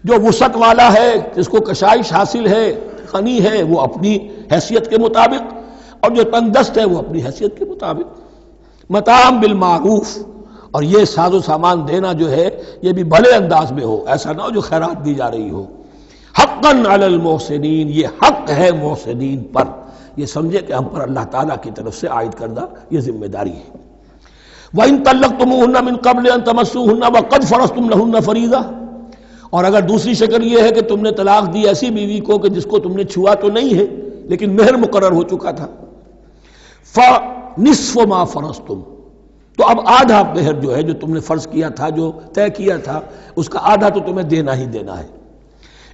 A: جو وسعت والا ہے، جس کو کشائش حاصل ہے، غنی ہے، وہ اپنی حیثیت کے مطابق، اور جو تنگ دست ہے وہ اپنی حیثیت کے مطابق. متاعًا بالمعروف، اور یہ ساز و سامان دینا جو ہے یہ بھی بھلے انداز میں ہو، ایسا نہ ہو جو خیرات دی جا رہی ہو. حقاً حقا علی المحسنین، یہ حق ہے محسنین پر، یہ سمجھے کہ ہم پر اللہ تعالیٰ کی طرف سے عائد کردہ یہ ذمہ داری ہے۔ وَإِن طَلَّقْتُمُوهُنَّ مِن قَبْلِ أَن تَمَسُّوهُنَّ وَقَدْ فَرَضْتُمْ لَهُنَّ فَرِيضَةً، اور اگر دوسری شکل یہ ہے کہ تم نے طلاق دی ایسی بیوی کو کہ جس کو تم نے چھوا تو نہیں ہے لیکن مہر مقرر ہو چکا تھا، فَنِصْفُ مَا فَرَضْتُمْ، تو اب آدھا مہر جو ہے جو تم نے فرض کیا تھا، جو طے کیا تھا، اس کا آدھا تو تمہیں دینا ہی دینا ہے۔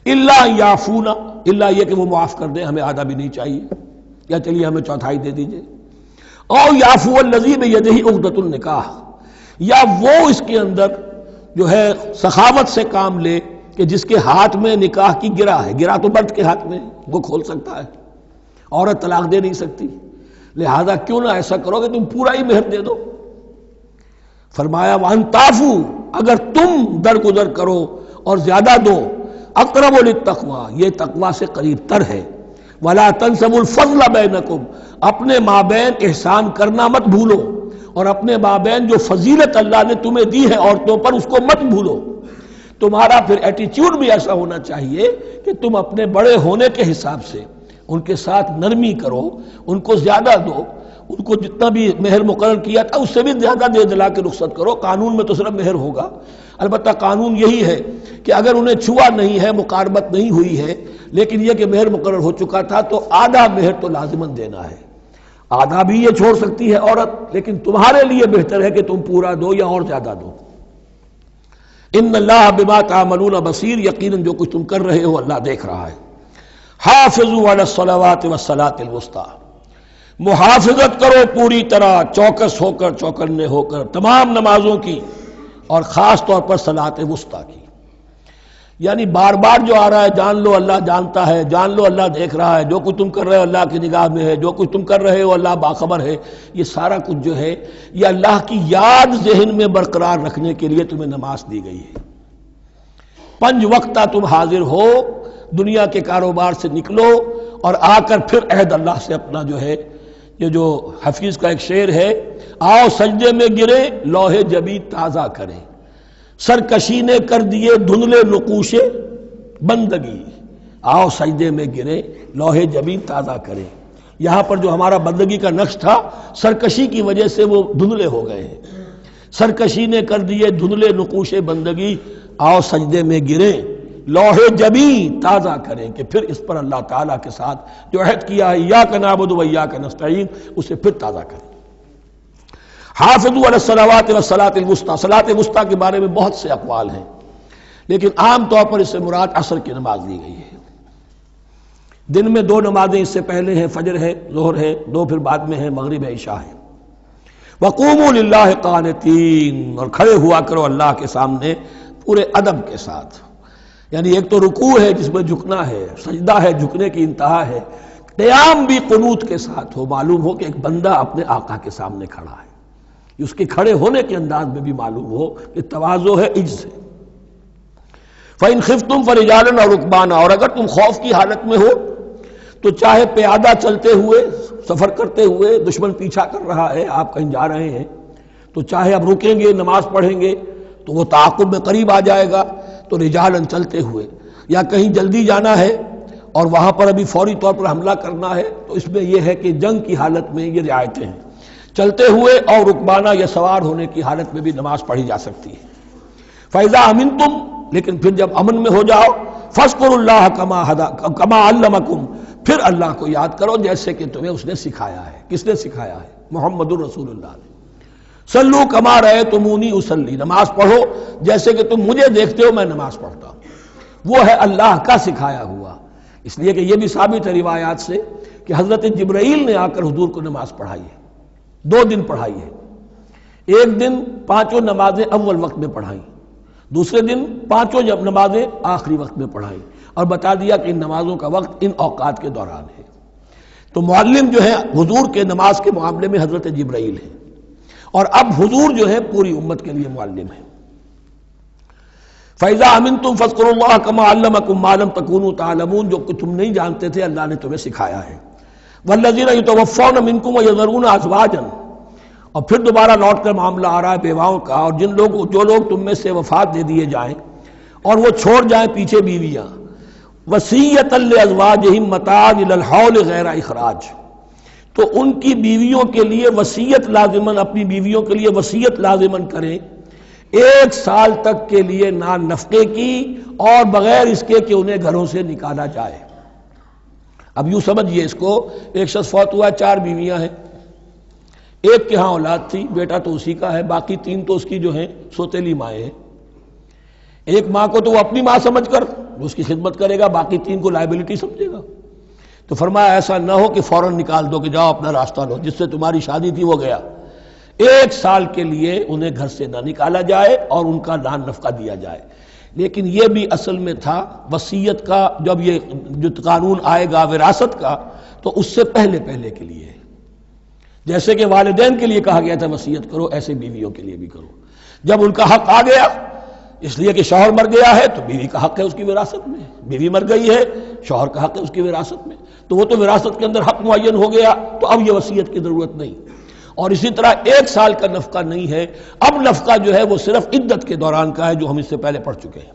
A: الا یعفون، الا یہ کہ وہ معاف کر دیں، ہمیں آدھا بھی نہیں چاہیے، یا چلیے ہمیں چوتھائی دے دیجئے۔ او یعفو الذی بیدہ عقدۃ النکاح، یا وہ اس کے اندر جو ہے سخاوت سے کام لے کہ جس کے ہاتھ میں نکاح کی گرہ ہے، گرہ تو مرد کے ہاتھ میں وہ کھول سکتا ہے، عورت طلاق دے نہیں سکتی، لہذا کیوں نہ ایسا کرو کہ تم پورا ہی مہر دے دو۔ فرمایا وَأَن تَعْفُوا، اگر تم درگزر کرو اور زیادہ دو، اقرب للتقویٰ، یہ تقویٰ سے قریب تر ہے۔ وَلَا تَنْسَبُوا الْفَضْلَ بَيْنَكُمْ، اپنے مابین احسان کرنا مت بھولو، اور اپنے مابین جو فضیلت اللہ نے تمہیں دی ہے عورتوں پر اس کو مت بھولو۔ تمہارا پھر ایٹیچیوڈ بھی ایسا ہونا چاہیے کہ تم اپنے بڑے ہونے کے حساب سے ان کے ساتھ نرمی کرو، ان کو زیادہ دو، ان کو جتنا بھی مہر مقرر کیا تھا اس سے بھی زیادہ دے دلا کے رخصت کرو۔ قانون میں تو صرف مہر ہوگا، البتہ قانون یہی ہے کہ اگر انہیں چھوا نہیں ہے، مقاربت نہیں ہوئی ہے، لیکن یہ کہ مہر مقرر ہو چکا تھا تو آدھا مہر تو لازماً دینا ہے۔ آدھا بھی یہ چھوڑ سکتی ہے عورت، لیکن تمہارے لیے بہتر ہے کہ تم پورا دو یا اور زیادہ دو۔ ان اللہ بما تعملون بصیر، یقیناً جو کچھ تم کر رہے ہو اللہ دیکھ رہا ہے۔ حافظوا علی الصلوات والصلاۃ الوسطیٰ، محافظت کرو پوری طرح، چوکس ہو کر، چوکنے ہو کر تمام نمازوں کی، اور خاص طور پر صلاۃ وسطیٰ کی۔ یعنی بار بار جو آ رہا ہے جان لو اللہ جانتا ہے، جان لو اللہ دیکھ رہا ہے، جو کچھ تم کر رہے ہو اللہ کی نگاہ میں ہے، جو کچھ تم کر رہے ہو اللہ باخبر ہے، یہ سارا کچھ جو ہے یہ اللہ کی یاد ذہن میں برقرار رکھنے کے لیے تمہیں نماز دی گئی ہے۔ 5 وقتہ تم حاضر ہو، دنیا کے کاروبار سے نکلو اور آ کر پھر عہد اللہ سے اپنا جو ہے، یہ جو حفیظ کا ایک شعر ہے، آؤ سجدے میں گرے لوح جبی تازہ کریں، سرکشی نے کر دیے دھندلے نقوش بندگی، آؤ سجدے میں گرے لوح جبی تازہ کریں۔ یہاں پر جو ہمارا بندگی کا نقش تھا سرکشی کی وجہ سے وہ دھندلے ہو گئے ہیں۔ سرکشی نے کر دیے دھندلے نقوش بندگی، آؤ سجدے میں گریں لوح جبی تازہ کریں، کہ پھر اس پر اللہ تعالیٰ کے ساتھ جو عہد کیا ہے ایاک نعبد و ایاک نستعین اسے پھر تازہ کریں۔ حافظوا علی الصلوات والصلاۃ الوسطیٰ، صلاۃ وسطیٰ کے بارے میں بہت سے اقوال ہیں، لیکن عام طور پر اس سے مراد عصر کی نماز لی گئی ہے۔ دن میں 2 نمازیں اس سے پہلے ہیں، فجر ہے، ظہر ہے، 2 پھر بعد میں ہیں، مغرب ہے، عشاء ہے۔ وقوموا للہ قانتین، اور کھڑے ہوا کرو اللہ کے سامنے پورے ادب کے ساتھ، یعنی ایک تو رکوع ہے جس میں جھکنا ہے، سجدہ ہے جھکنے کی انتہا ہے، قیام بھی قنوت کے ساتھ ہو، معلوم ہو کہ ایک بندہ اپنے آقا کے سامنے کھڑا ہے، اس کے کھڑے ہونے کے انداز میں بھی معلوم ہو کہ تواضع ہے، عجز ہے۔ فَإِنْ خِفْتُمْ فَرِجَالًا أَوْ رُكْبَانًا، اور اگر تم خوف کی حالت میں ہو تو چاہے پیادہ چلتے ہوئے، سفر کرتے ہوئے، دشمن پیچھا کر رہا ہے، آپ کہیں جا رہے ہیں تو چاہے اب رکیں گے نماز پڑھیں گے تو وہ تعاقب میں قریب آ جائے گا تو رجالن چلتے ہوئے، یا کہیں جلدی جانا ہے اور وہاں پر ابھی فوری طور پر حملہ کرنا ہے تو اس میں یہ ہے کہ جنگ کی حالت میں یہ رعایتیں ہیں، چلتے ہوئے اور رکبانہ یا سوار ہونے کی حالت میں بھی نماز پڑھی جا سکتی ہے۔ فَإِذَا أَمِنْتُمْ، لیکن پھر جب امن میں ہو جاؤ، فَاذْكُرُوا اللَّهَ كَمَا عَلَّمَكُمْ، پھر اللہ کو یاد کرو جیسے کہ تمہیں اس نے سکھایا ہے۔ کس نے سکھایا ہے؟ محمد الرسول اللہ نے۔ صلو کما رأیتمونی اصلی، نماز پڑھو جیسے کہ تم مجھے دیکھتے ہو میں نماز پڑھتا ہوں۔ وہ ہے اللہ کا سکھایا ہوا، اس لیے کہ یہ بھی ثابت ہے روایات سے کہ حضرت جبرائیل نے آ کر حضور کو نماز پڑھائی ہے، 2 دن پڑھائی ہے۔ ایک دن 5 نمازیں اول وقت میں پڑھائیں، دوسرے دن 5 نمازیں آخری وقت میں پڑھائیں، اور بتا دیا کہ ان نمازوں کا وقت ان اوقات کے دوران ہے۔ تو معلم جو ہے حضور کے نماز کے معاملے میں حضرت جبرائیل ہے، اور اب حضور جو ہے پوری امت کے لیے معلم ہے۔ فَإِذَا أَمِنْتُمْ فَاذْكُرُوا اللَّهَ كَمَا عَلَّمَكُمْ مَا لَمْ تَكُونُوا تَعْلَمُونَ، جو کہ تم نہیں جانتے تھے اللہ نے تمہیں سکھایا ہے۔ وَالَّذِينَ يُتَوَفَّوْنَ مِنْكُمْ وَيَذَرُونَ أَزْوَاجًا، اور پھر دوبارہ لوٹ کر معاملہ آ رہا ہے بیواؤں کا، اور جو لوگ تم میں سے وفات دے دیے جائیں اور وہ چھوڑ جائیں پیچھے بیویاں، وصیۃ لازواجہم متاعا الی الحول غیر اخراج، تو ان کی بیویوں کے لیے وصیت لازماً، اپنی بیویوں کے لیے وصیت لازماً کریں 1 سال تک کے لیے نان نفقے کی، اور بغیر اس کے کہ انہیں گھروں سے نکالا جائے۔ اب یوں سمجھیے اس کو، ایک شخص فوت ہوا، 4 بیویاں ہیں، ایک کے ہاں اولاد تھی، بیٹا تو اسی کا ہے، باقی 3 تو اس کی جو ہیں سوتیلی مائیں ہیں۔ ایک ماں کو تو وہ اپنی ماں سمجھ کر اس کی خدمت کرے گا، باقی 3 کو لائبلٹی سمجھے گا۔ تو فرمایا ایسا نہ ہو کہ فوراً نکال دو کہ جاؤ اپنا راستہ لو، جس سے تمہاری شادی تھی وہ گیا۔ 1 سال کے لیے انہیں گھر سے نہ نکالا جائے اور ان کا نان نفقہ دیا جائے۔ لیکن یہ بھی اصل میں تھا وصیت کا، جب یہ جو قانون آئے گا وراثت کا تو اس سے پہلے کے لیے ہے۔ جیسے کہ والدین کے لیے کہا گیا تھا وصیت کرو، ایسے بیویوں کے لیے بھی کرو۔ جب ان کا حق آ گیا، اس لیے کہ شوہر مر گیا ہے تو بیوی کا حق ہے اس کی وراثت میں، بیوی مر گئی ہے شوہر کا حق ہے اس کی وراثت میں، تو وہ تو وراثت کے اندر حق معین ہو گیا، تو اب یہ وصیت کی ضرورت نہیں۔ اور اسی طرح 1 سال کا نفقہ نہیں ہے، اب نفقہ جو ہے وہ صرف عدت کے دوران کا ہے، جو ہم اس سے پہلے پڑھ چکے ہیں۔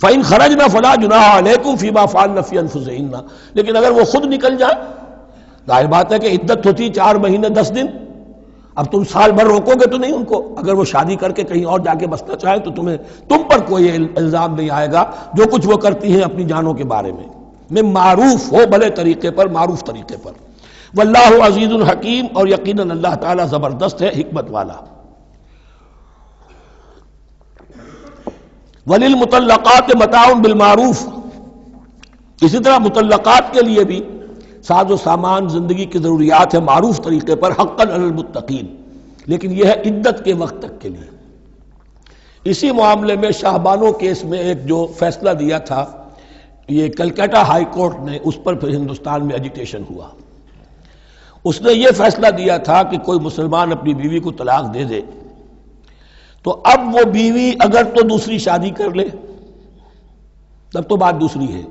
A: فَإِنْ خَرَجْنَ فَلَا جُنَاحَ عَلَيْكُمْ فِي مَا فَعَلْنَ فِي أَنفُسِهِنَّ، لیکن اگر وہ خود نکل جائیں، ظاہر بات ہے کہ عدت ہوتی 4 مہینے 10 دن، اب تم سال بھر روکو گے تو نہیں ان کو، اگر وہ شادی کر کے کہیں اور جا کے بسنا چاہیں تو تم پر کوئی الزام نہیں آئے گا، جو کچھ وہ کرتی ہیں اپنی جانوں کے بارے میں معروف ہو، بھلے طریقے پر، معروف طریقے پر۔ واللہ عزیز الحکیم، اور یقیناً اللہ تعالیٰ زبردست ہے، حکمت والا۔ وللمطلقات متاع بالمعروف، اسی طرح مطلقات کے لیے بھی ساز و سامان زندگی کی ضروریات ہے معروف طریقے پر، حقاً علی المتقین، لیکن یہ ہے عدت کے وقت تک کے لیے۔ اسی معاملے میں شاہ بانو کیس میں ایک جو فیصلہ دیا تھا، یہ کلکتہ ہائی کورٹ نے، اس پر پھر ہندوستان میں ایجیٹیشن ہوا۔ اس نے یہ فیصلہ دیا تھا کہ کوئی مسلمان اپنی بیوی کو طلاق دے دے تو اب وہ بیوی اگر تو دوسری شادی کر لے تب تو بات دوسری ہے،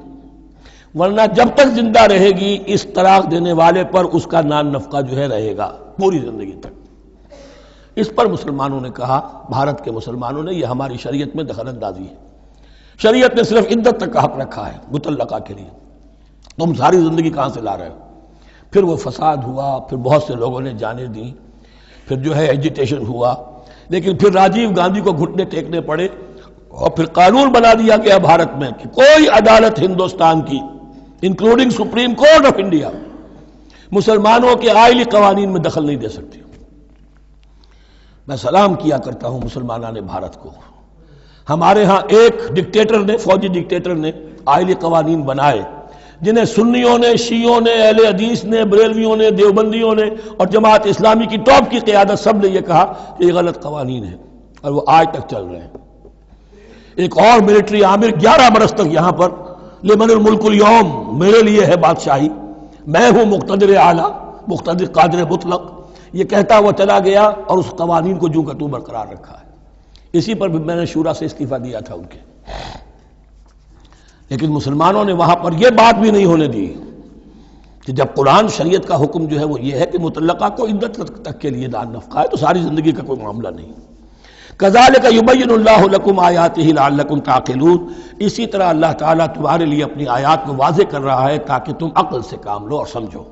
A: ورنہ جب تک زندہ رہے گی اس طلاق دینے والے پر اس کا نان نفقہ جو ہے رہے گا پوری زندگی تک۔ اس پر مسلمانوں نے کہا، بھارت کے مسلمانوں نے، یہ ہماری شریعت میں دخل اندازی ہے، شریعت نے صرف عدت تک کا حق رکھا ہے مطلقہ کے لیے، تم ساری زندگی کہاں سے لا رہے ہو؟ پھر وہ فساد ہوا، پھر بہت سے لوگوں نے جانیں دیں، پھر جو ہے ایجیٹیشن ہوا، لیکن پھر راجیو گاندھی کو گھٹنے ٹیکنے پڑے، اور پھر قانون بنا دیا گیا بھارت میں کہ کوئی عدالت ہندوستان کی including supreme court of India مسلمانوں کے آئلی قوانین میں دخل نہیں دے سکتی۔ میں سلام کیا کرتا ہوں مسلمانان بھارت کو، ہمارے ہاں ایک ڈکٹیٹر نے، فوجی ڈکٹیٹر نے آئلی قوانین بنائے، جنہیں سنیوں نے، شیعوں نے، اہل حدیث نے، بریلویوں نے، دیوبندیوں نے اور جماعت اسلامی کی ٹاپ کی قیادت سب نے یہ کہا کہ یہ غلط قوانین ہیں، اور وہ آج تک چل رہے ہیں۔ ایک اور ملٹری عامر 11 برس تک یہاں پر، لمن الملک اليوم، میرے لیے ہے بادشاہی، میں ہوں مقتدر اعلیٰ، مقتدر قادر مطلق، یہ کہتا وہ چلا گیا اور اس قوانین کو جو کا تو برقرار رکھا ہے۔ اسی پر بھی میں نے شورا سے استعفیٰ دیا تھا ان کے، لیکن مسلمانوں نے وہاں پر یہ بات بھی نہیں ہونے دی کہ جب قرآن شریعت کا حکم جو ہے وہ یہ ہے کہ مطلقہ کو عدت تک کے لیے نان نفقہ ہے تو ساری زندگی کا کوئی معاملہ نہیں۔ کذالک یبین اللہ لکم آیاتہ لعلکم تعقلون، اسی طرح اللہ تعالیٰ تمہارے لیے اپنی آیات کو واضح کر رہا ہے تاکہ تم عقل سے کام لو اور سمجھو۔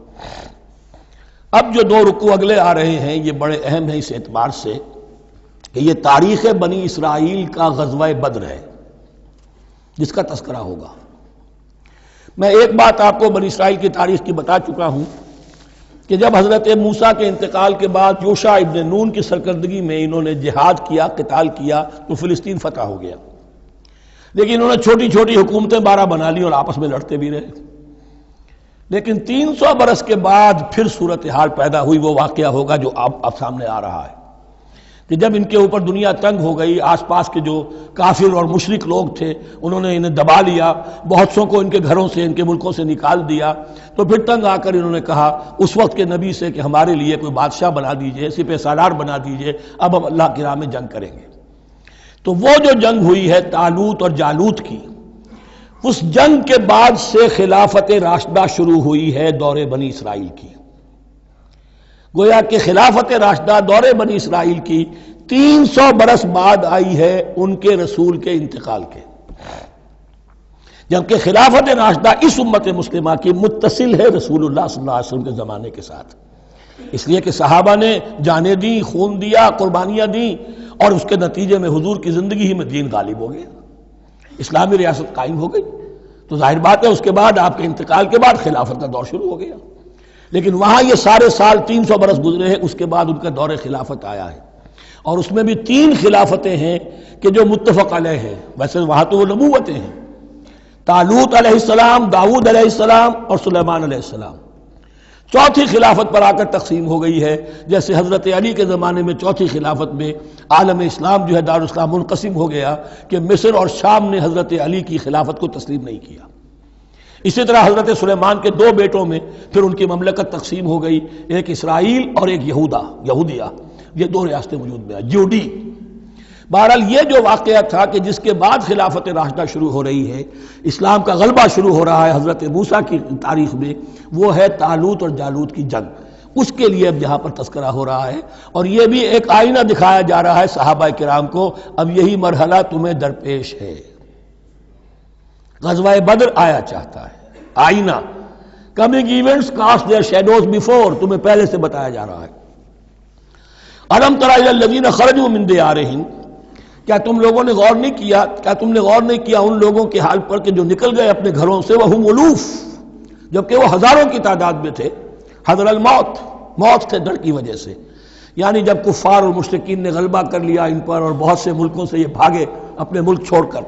A: اب جو 2 رکوع اگلے آ رہے ہیں یہ بڑے اہم ہیں اس اعتبار سے کہ یہ تاریخ بنی اسرائیل کا غزوہ بدر ہے جس کا تذکرہ ہوگا۔ میں ایک بات آپ کو بنی اسرائیل کی تاریخ کی بتا چکا ہوں کہ جب حضرت موسیٰ کے انتقال کے بعد یوشع ابن نون کی سرکردگی میں انہوں نے جہاد کیا، قتال کیا تو فلسطین فتح ہو گیا، لیکن انہوں نے چھوٹی چھوٹی حکومتیں 12 بنا لی اور آپس میں لڑتے بھی رہے۔ لیکن 300 برس کے بعد پھر صورتحال پیدا ہوئی، وہ واقعہ ہوگا جو اب سامنے آ رہا ہے کہ جب ان کے اوپر دنیا تنگ ہو گئی، آس پاس کے جو کافر اور مشرک لوگ تھے انہوں نے انہیں دبا لیا، بہت سو کو ان کے گھروں سے، ان کے ملکوں سے نکال دیا، تو پھر تنگ آ کر انہوں نے کہا اس وقت کے نبی سے کہ ہمارے لیے کوئی بادشاہ بنا دیجئے، سپہ سالار بنا دیجئے، اب ہم اللہ کی راہ میں جنگ کریں گے۔ تو وہ جو جنگ ہوئی ہے طالوت اور جالوت کی، اس جنگ کے بعد سے خلافت راشدہ شروع ہوئی ہے دور بنی اسرائیل کی۔ گویا کہ خلافت راشدہ دور بنی اسرائیل کی 300 برس بعد آئی ہے ان کے رسول کے انتقال کے۔ جبکہ خلافت راشدہ اس امت مسلمہ کی متصل ہے رسول اللہ صلی اللہ علیہ وسلم کے زمانے کے ساتھ، اس لیے کہ صحابہ نے جانیں دیں، خون دیا، قربانیاں دیں، اور اس کے نتیجے میں حضور کی زندگی ہی میں دین غالب ہو گیا، اسلامی ریاست قائم ہو گئی۔ تو ظاہر بات ہے اس کے بعد آپ کے انتقال کے بعد خلافت کا دور شروع ہو گیا، لیکن وہاں یہ سارے سال 300 برس گزرے ہیں، اس کے بعد ان کا دور خلافت آیا ہے، اور اس میں بھی 3 خلافتیں ہیں کہ جو متفق علیہ ہیں، ویسے وہاں تو وہ نبوتیں ہیں، طالوت علیہ السلام، داؤد علیہ السلام اور سلیمان علیہ السلام۔ چوتھی خلافت پر آ کر تقسیم ہو گئی ہے، جیسے حضرت علی کے زمانے میں چوتھی خلافت میں عالم اسلام جو ہے دارالاسلام منقسم ہو گیا کہ مصر اور شام نے حضرت علی کی خلافت کو تسلیم نہیں کیا۔ اسی طرح حضرت سلیمان کے 2 بیٹوں میں پھر ان کی مملکت تقسیم ہو گئی، ایک اسرائیل اور ایک یہودیہ، یہ 2 ریاستیں وجود میں ہیں، جیوڈی۔ بہرحال یہ جو واقعہ تھا کہ جس کے بعد خلافت راشدہ شروع ہو رہی ہے، اسلام کا غلبہ شروع ہو رہا ہے حضرت موسیٰ کی تاریخ میں، وہ ہے طالوت اور جالوت کی جنگ۔ اس کے لیے اب یہاں پر تذکرہ ہو رہا ہے، اور یہ بھی ایک آئینہ دکھایا جا رہا ہے صحابہ کرام کو، اب یہی مرحلہ تمہیں درپیش ہے۔ غزوہ بدر آیا چاہتا ہے، آئینہ، coming events cast their shadows before, تمہیں پہلے سے بتایا جا رہا ہے۔ الم تر الی الذین خرجوا من دیارہم، کیا تم لوگوں نے غور نہیں کیا، کیا تم نے غور نہیں کیا ان لوگوں کے حال پر کہ جو نکل گئے اپنے گھروں سے، وہم الوف، جبکہ وہ ہزاروں کی تعداد میں تھے، حذر الموت، موت سے ڈر کی وجہ سے، یعنی جب کفار اور مشرکین نے غلبہ کر لیا ان پر اور بہت سے ملکوں سے یہ بھاگے اپنے ملک چھوڑ کر،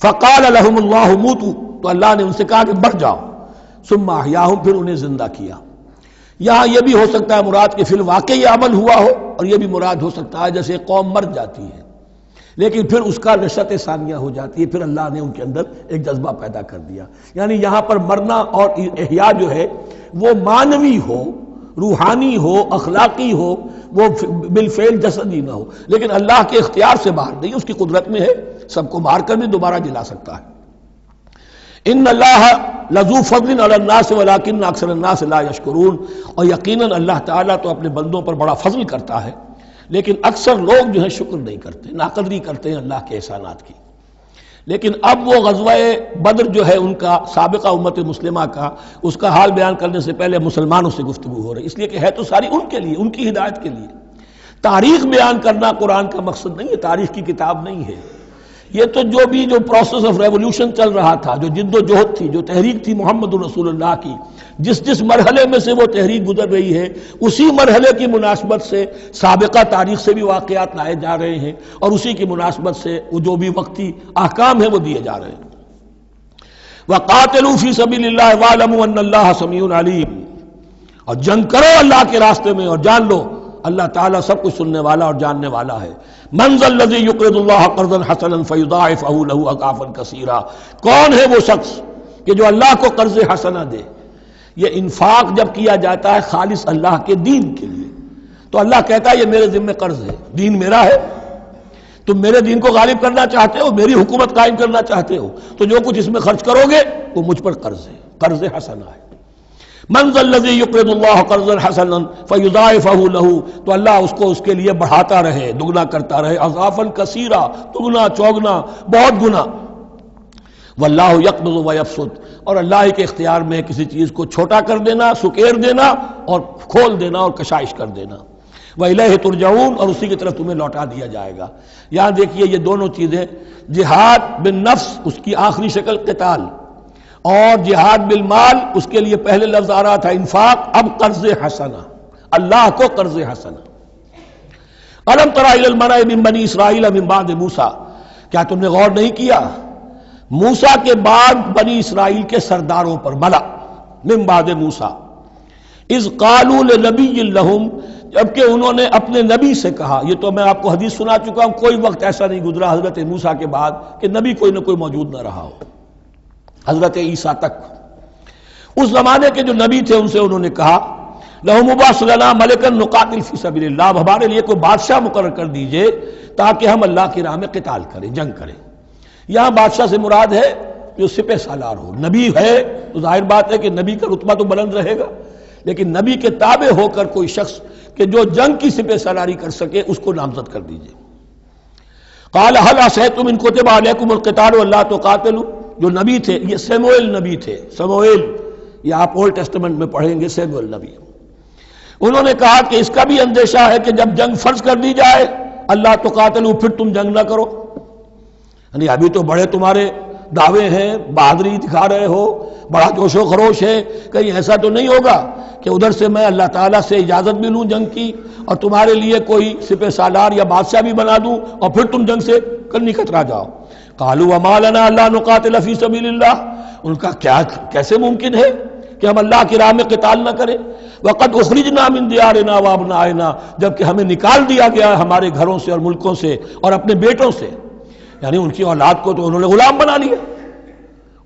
A: فقال لهم اللہ موتوا، تو اللہ نے ان سے کہا کہ مر جاؤ، ثم احیاہم، پھر انہیں زندہ کیا۔ یہاں یہ بھی ہو سکتا ہے مراد کہ فی الواقع یہ عمل ہوا ہو، اور یہ بھی مراد ہو سکتا ہے جیسے قوم مر جاتی ہے لیکن پھر اس کا نشأت ثانیہ ہو جاتی ہے، پھر اللہ نے ان کے اندر ایک جذبہ پیدا کر دیا۔ یعنی یہاں پر مرنا اور احیاء جو ہے وہ معنوی ہو، روحانی ہو، اخلاقی ہو، وہ بالفعل جسدی نہ ہو، لیکن اللہ کے اختیار سے باہر نہیں، اس کی قدرت میں ہے، سب کو مار کر بھی دوبارہ جلا سکتا ہے۔ ان اللہ لذو فضل علی الناس ولکن اکثر الناس لا یشکرون، اور یقیناً اللہ تعالیٰ تو اپنے بندوں پر بڑا فضل کرتا ہے، لیکن اکثر لوگ جو ہے شکر نہیں کرتے، ناقدری کرتے ہیں اللہ کے احسانات کی۔ لیکن اب وہ غزوہ بدر جو ہے ان کا، سابقہ امت مسلمہ کا، اس کا حال بیان کرنے سے پہلے مسلمانوں سے گفتگو ہو رہی، اس لیے کہ ہے تو ساری ان کے لیے، ان کی ہدایت کے لیے۔ تاریخ بیان کرنا قرآن کا مقصد نہیں ہے، تاریخ کی کتاب نہیں ہے یہ، تو جو پروسیس آف ریولوشن چل رہا تھا، جو جد و جہد تھی، جو تحریک تھی محمد رسول اللہ کی، جس مرحلے میں سے وہ تحریک گزر رہی ہے، اسی مرحلے کی مناسبت سے سابقہ تاریخ سے بھی واقعات لائے جا رہے ہیں، اور اسی کی مناسبت سے وہ جو بھی وقتی احکام ہیں وہ دیے جا رہے ہیں۔ وَقَاتِلُوا فِي سَبِيلِ اللَّهِ وَاعْلَمُوا أَنَّ اللَّهَ سَمِيعٌ عَلِيمٌ، اور جنگ کرو اللہ کے راستے میں، اور جان لو اللہ تعالیٰ سب کچھ سننے والا اور جاننے والا ہے۔ من ذا الذی یقرض اللہ قرضا حسنا فیضاعفہ لہ اضعافا کثیرا، کون ہے وہ شخص کہ جو اللہ کو قرض حسنہ دے؟ یہ انفاق جب کیا جاتا ہے خالص اللہ کے دین کے لیے، تو اللہ کہتا ہے یہ میرے ذمہ قرض ہے، دین میرا ہے، تم میرے دین کو غالب کرنا چاہتے ہو، میری حکومت قائم کرنا چاہتے ہو، تو جو کچھ اس میں خرچ کرو گے وہ مجھ پر قرض ہے، قرض حسنہ ہے۔ من ذا الذی یقرض اللہ قرضا حسنا فیضاعفہ لہ، تو اللہ اس کو اس کے لیے بڑھاتا رہے، دگنا کرتا رہے، اضعافا کثیرا، دگنا چوگنا، بہت گنا۔ واللہ یقبض ویبسط، اور اللہ کے اختیار میں کسی چیز کو چھوٹا کر دینا، سکیر دینا، اور کھول دینا اور کشائش کر دینا۔ وَإِلَيْهِ تُرْجَعُونَ، اور اسی کی طرف تمہیں لوٹا دیا جائے گا۔ یہاں دیکھیے یہ دونوں چیزیں، جہاد بالنفس اس کی آخری شکل قتال، اور جہاد بالمال اس کے لیے پہلے لفظ آ رہا تھا انفاق، اب قرض حسنہ، اللہ کو قرض حسنہ۔ الم تر الی الملأ من بنی اسرائیل من بعد موسیٰ، کیا تم نے غور نہیں کیا موسیٰ کے بعد بنی اسرائیل کے سرداروں پر، ملا من بعد موسیٰ، اذ قالوا لنبی لہم، جبکہ انہوں نے اپنے نبی سے کہا، یہ تو میں آپ کو حدیث سنا چکا ہوں، کوئی وقت ایسا نہیں گزرا حضرت موسیٰ کے بعد کہ نبی کوئی نہ کوئی موجود نہ رہا ہو، حضرت عیسیٰ تک۔ اس زمانے کے جو نبی تھے ان سے انہوں نے کہا لَهُمْ مُبَعْثُ لَنَا مَلِكًا نُقَاتِلْ فِي سَبِيلِ اللَّهِ، اب ہمارے لیے کوئی بادشاہ مقرر کر دیجئے تاکہ ہم اللہ کی راہ میں قتال کریں، جنگ کریں۔ یہاں بادشاہ سے مراد ہے جو سپہ سالار ہو، نبی ہے تو ظاہر بات ہے کہ نبی کا رتبہ تو بلند رہے گا، لیکن نبی کے تابع ہو کر کوئی شخص کہ جو جنگ کی سپہ سالاری کر سکے اس کو نامزد کر دیجئے۔ قال هل عصیتم ان کتب علیکم القتال الا تقاتلوا، جو نبی تھے، یہ سیموئیل نبی تھے، سیموئیل، یہ آپ اولڈ ٹیسٹمنٹ میں پڑھیں گے، سیموئیل نبی، انہوں نے کہا کہ اس کا بھی اندیشہ ہے کہ جب جنگ فرض کر دی جائے اللہ تو قاتلوا، پھر تم جنگ نہ کرو، یعنی ابھی تو بڑے تمہارے دعوے ہیں، بہادری دکھا رہے ہو، بڑا جوش و خروش ہے، کہیں ایسا تو نہیں ہوگا کہ ادھر سے میں اللہ تعالیٰ سے اجازت بھی لوں جنگ کی اور تمہارے لیے کوئی سپہ سالار یا بادشاہ بھی بنا دوں اور پھر تم جنگ سے کرنی کترا جاؤ۔ قالوا وما لنا الا نقاتل فی سبیل اللہ، ان کا کیسے ممکن ہے کہ ہم اللہ کی راہ میں قتال نہ کریں؟ وقد اخرجنا من دیارنا وابنائنا، جبکہ ہمیں نکال دیا گیا ہے ہمارے گھروں سے اور ملکوں سے اور اپنے بیٹوں سے، یعنی ان کی اولاد کو تو انہوں نے غلام بنا لیا،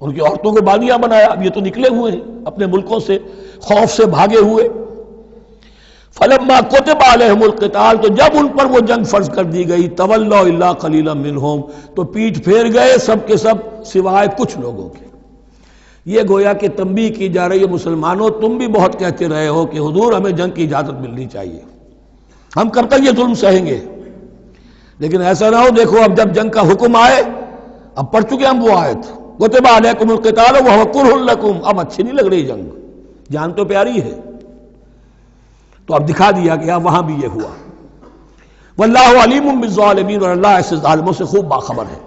A: ان کی عورتوں کو بانیاں بنایا، اب یہ تو نکلے ہوئے ہیں اپنے ملکوں سے، خوف سے بھاگے ہوئے۔ فلما كتب عليهم القتال، تو جب ان پر وہ جنگ فرض کر دی گئی، تولوا الا قليلا منهم، تو پیٹھ پھیر گئے سب کے سب سوائے کچھ لوگوں کے۔ یہ گویا کہ تنبیہ کی جا رہی ہے، مسلمانوں تم بھی بہت کہتے رہے ہو کہ حضور ہمیں جنگ کی اجازت ملنی چاہیے، ہم کب تک یہ ظلم سہیں گے، لیکن ایسا نہ ہو، دیکھو اب جب جنگ کا حکم آئے، اب پڑھ چکے ہم وہ آیت کتب علیکم القتال وہو کرہ لکم، اب اچھی نہیں لگ رہی جنگ، جان تو پیاری ہے، تو اب دکھا دیا گیا وہاں بھی یہ ہوا۔ واللہ علیم بالظالمین، اور اللہ ایسے ظالموں سے خوب باخبر ہے۔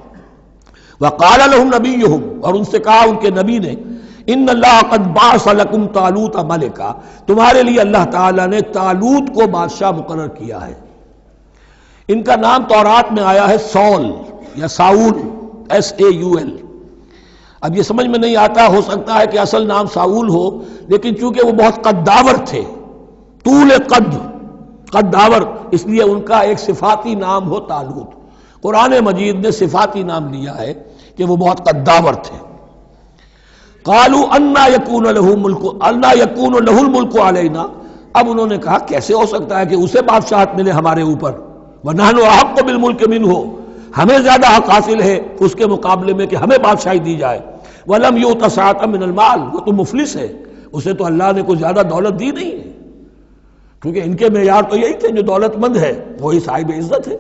A: وقال لهم نبیہم، اور ان سے کہا ان کے نبی نے، ان اللہ قد بعث لکم طالوت ملکا، تمہارے لیے اللہ تعالیٰ نے طالوت کو بادشاہ مقرر کیا ہے۔ ان کا نام تورات میں آیا ہے سول یا ساؤل، SAUL۔ اب یہ سمجھ میں نہیں آتا، ہو سکتا ہے کہ اصل نام ساؤل ہو، لیکن چونکہ وہ بہت قداور تھے، طول قداور، اس لیے ان کا ایک صفاتی نام ہو طالوت۔ قرآن مجید نے صفاتی نام لیا ہے کہ وہ بہت قداور تھے۔ قالوا انا یکون له الملک علینا، اب انہوں نے کہا کیسے ہو سکتا ہے کہ اسے بادشاہت ملے ہمارے اوپر، ونحن احق بالملک منہ، ہمیں زیادہ حق حاصل ہے اس کے مقابلے میں کہ ہمیں بادشاہی دی جائے۔ ولم یؤت سعۃ من المال، وہ تو مفلس ہے، اسے تو اللہ نے کوئی زیادہ دولت دی نہیں ہے، کیونکہ ان کے معیار تو یہی تھے، جو دولت مند ہے وہی صاحب عزت ہے۔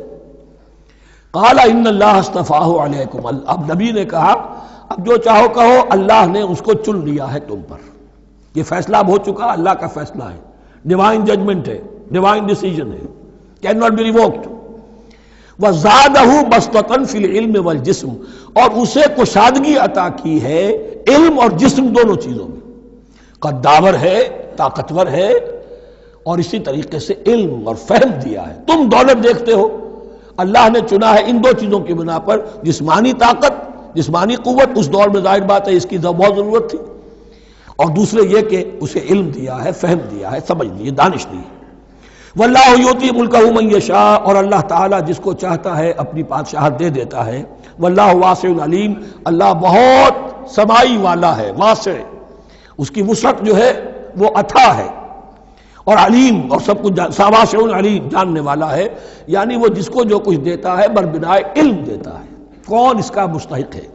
A: قال ان اللہ اصطفاہ علیکم، اب نبی نے کہا اب جو چاہو کہو، اللہ نے اس کو چن لیا ہے تم پر، یہ فیصلہ اب ہو چکا، اللہ کا فیصلہ ہے، ڈیوائن ججمنٹ ہے، ڈیوائن ڈیسیجن ہے، کین ناٹ بی ریووکڈ۔ وزادہ بسطۃ فی العلم والجسم، اور اسے کشادگی عطا کی ہے علم اور جسم دونوں چیزوں میں، قداور ہے، طاقتور ہے، اور اسی طریقے سے علم اور فہم دیا ہے۔ تم دولت دیکھتے ہو، اللہ نے چنا ہے ان دو چیزوں کی بنا پر، جسمانی طاقت، جسمانی قوت، اس دور میں ظاہر بات ہے اس کی بہت ضرورت تھی، اور دوسرے یہ کہ اسے علم دیا ہے، فہم دیا ہے، سمجھ دی ہے، دانش دی ہے۔ واللہ یؤتی ملکہ من یشاء، اور اللہ تعالیٰ جس کو چاہتا ہے اپنی بادشاہت دے دیتا ہے۔ واللہ واسع علیم، اللہ بہت سمائی والا ہے، واسع، اس کی وسعت جو ہے وہ اتھا ہے، اور علیم، اور سب کچھ واسع علیم، جاننے والا ہے، یعنی وہ جس کو جو کچھ دیتا ہے بربنائے علم دیتا ہے، کون اس کا مستحق ہے۔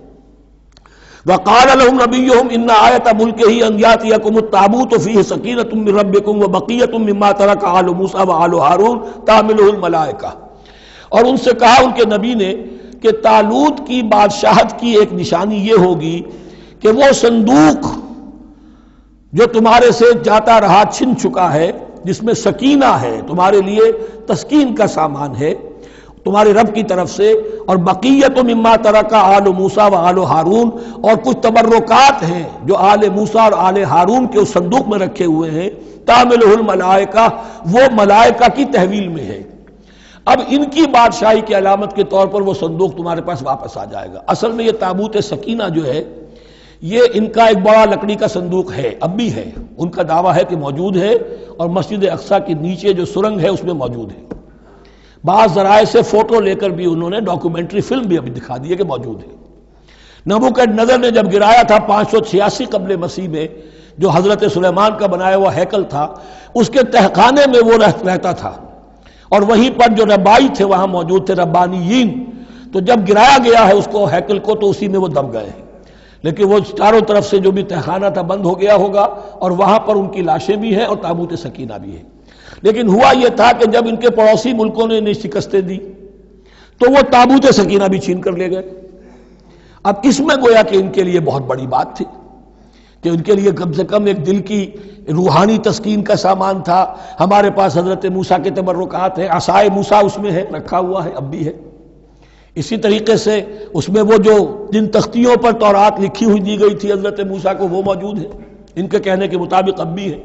A: وقال لهم نبيهم ان آیۃ ملکہ ان یاتیکم التابوت فیہ سکینۃ من ربکم وبقیۃ مما ترک آل موسیٰ وآل ہارون تحملہ الملائکہ، اور ان سے کہا ان کے نبی نے کہ طالوت کی بادشاہت کی ایک نشانی یہ ہوگی کہ وہ صندوق جو تمہارے سے جاتا رہا چھن چکا ہے، جس میں سکینہ ہے، تمہارے لیے تسکین کا سامان ہے تمہارے رب کی طرف سے، اور بقیت مما ترک آل موسیٰ و آل ہارون، اور کچھ تبرکات ہیں جو آل موسیٰ اور آل ہارون کے اس صندوق میں رکھے ہوئے ہیں، تحملہ الملائکہ، وہ ملائکہ کی تحویل میں ہے۔ اب ان کی بادشاہی کی علامت کے طور پر وہ صندوق تمہارے پاس واپس آ جائے گا۔ اصل میں یہ تابوت سکینہ جو ہے یہ ان کا ایک بڑا لکڑی کا صندوق ہے، اب بھی ہے، ان کا دعویٰ ہے کہ موجود ہے، اور مسجد اقصیٰ کے نیچے جو سرنگ ہے اس میں موجود ہے۔ بعض ذرائع سے فوٹو لے کر بھی انہوں نے ڈاکومنٹری فلم بھی ابھی دکھا دی ہے کہ موجود ہے۔ نبوکدنضر نے جب گرایا تھا 586 قبل مسیح میں، جو حضرت سلیمان کا بنایا ہوا ہیکل تھا، اس کے تہخانے میں وہ رہتا تھا، اور وہیں پر جو ربائی تھے وہاں موجود تھے، ربانیین، تو جب گرایا گیا ہے اس کو، ہیکل کو، تو اسی میں وہ دب گئے ہیں، لیکن وہ چاروں طرف سے جو بھی تہخانہ تھا بند ہو گیا ہوگا، اور وہاں پر ان کی لاشیں بھی ہیں اور تابوت سکینہ بھی ہے۔ لیکن ہوا یہ تھا کہ جب ان کے پڑوسی ملکوں نے انہیں شکستیں دی تو وہ تابوت سکینہ بھی چھین کر لے گئے۔ اب اس میں گویا کہ ان کے لیے بہت بڑی بات تھی کہ ان کے لیے کم سے کم ایک دل کی روحانی تسکین کا سامان تھا. ہمارے پاس حضرت موسیٰ کے تبرکات ہیں، عصائے موسیٰ اس میں ہے، رکھا ہوا ہے، اب بھی ہے. اسی طریقے سے اس میں وہ جو جن تختیوں پر تورات لکھی ہوئی دی گئی تھی حضرت موسیٰ کو، وہ موجود ہے، ان کے کہنے کے مطابق اب بھی ہے.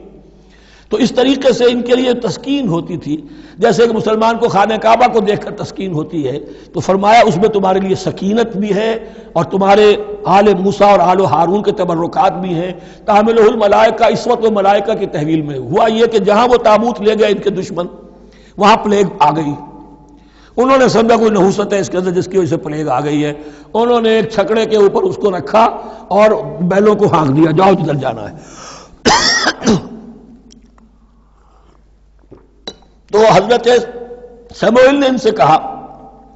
A: تو اس طریقے سے ان کے لیے تسکین ہوتی تھی، جیسے کہ مسلمان کو خانہ کعبہ کو دیکھ کر تسکین ہوتی ہے. تو فرمایا اس میں تمہارے لیے سکینت بھی ہے اور تمہارے آل موسیٰ اور آل ہارون کے تبرکات بھی ہیں. تحملہ الملائکہ، اس وقت وہ ملائکہ کی تحویل میں ہوا یہ کہ جہاں وہ تابوت لے گئے ان کے دشمن، وہاں پلیگ آ گئی. انہوں نے سمجھا کوئی نحوست ہے اس کے اندر جس کی وجہ سے پلیگ آ گئی ہے. انہوں نے ایک چھکڑے کے اوپر اس کو رکھا اور بیلوں کو ہانک دیا، جاؤ جدھر جانا ہے. تو حضرت سموئیل نے ان سے کہا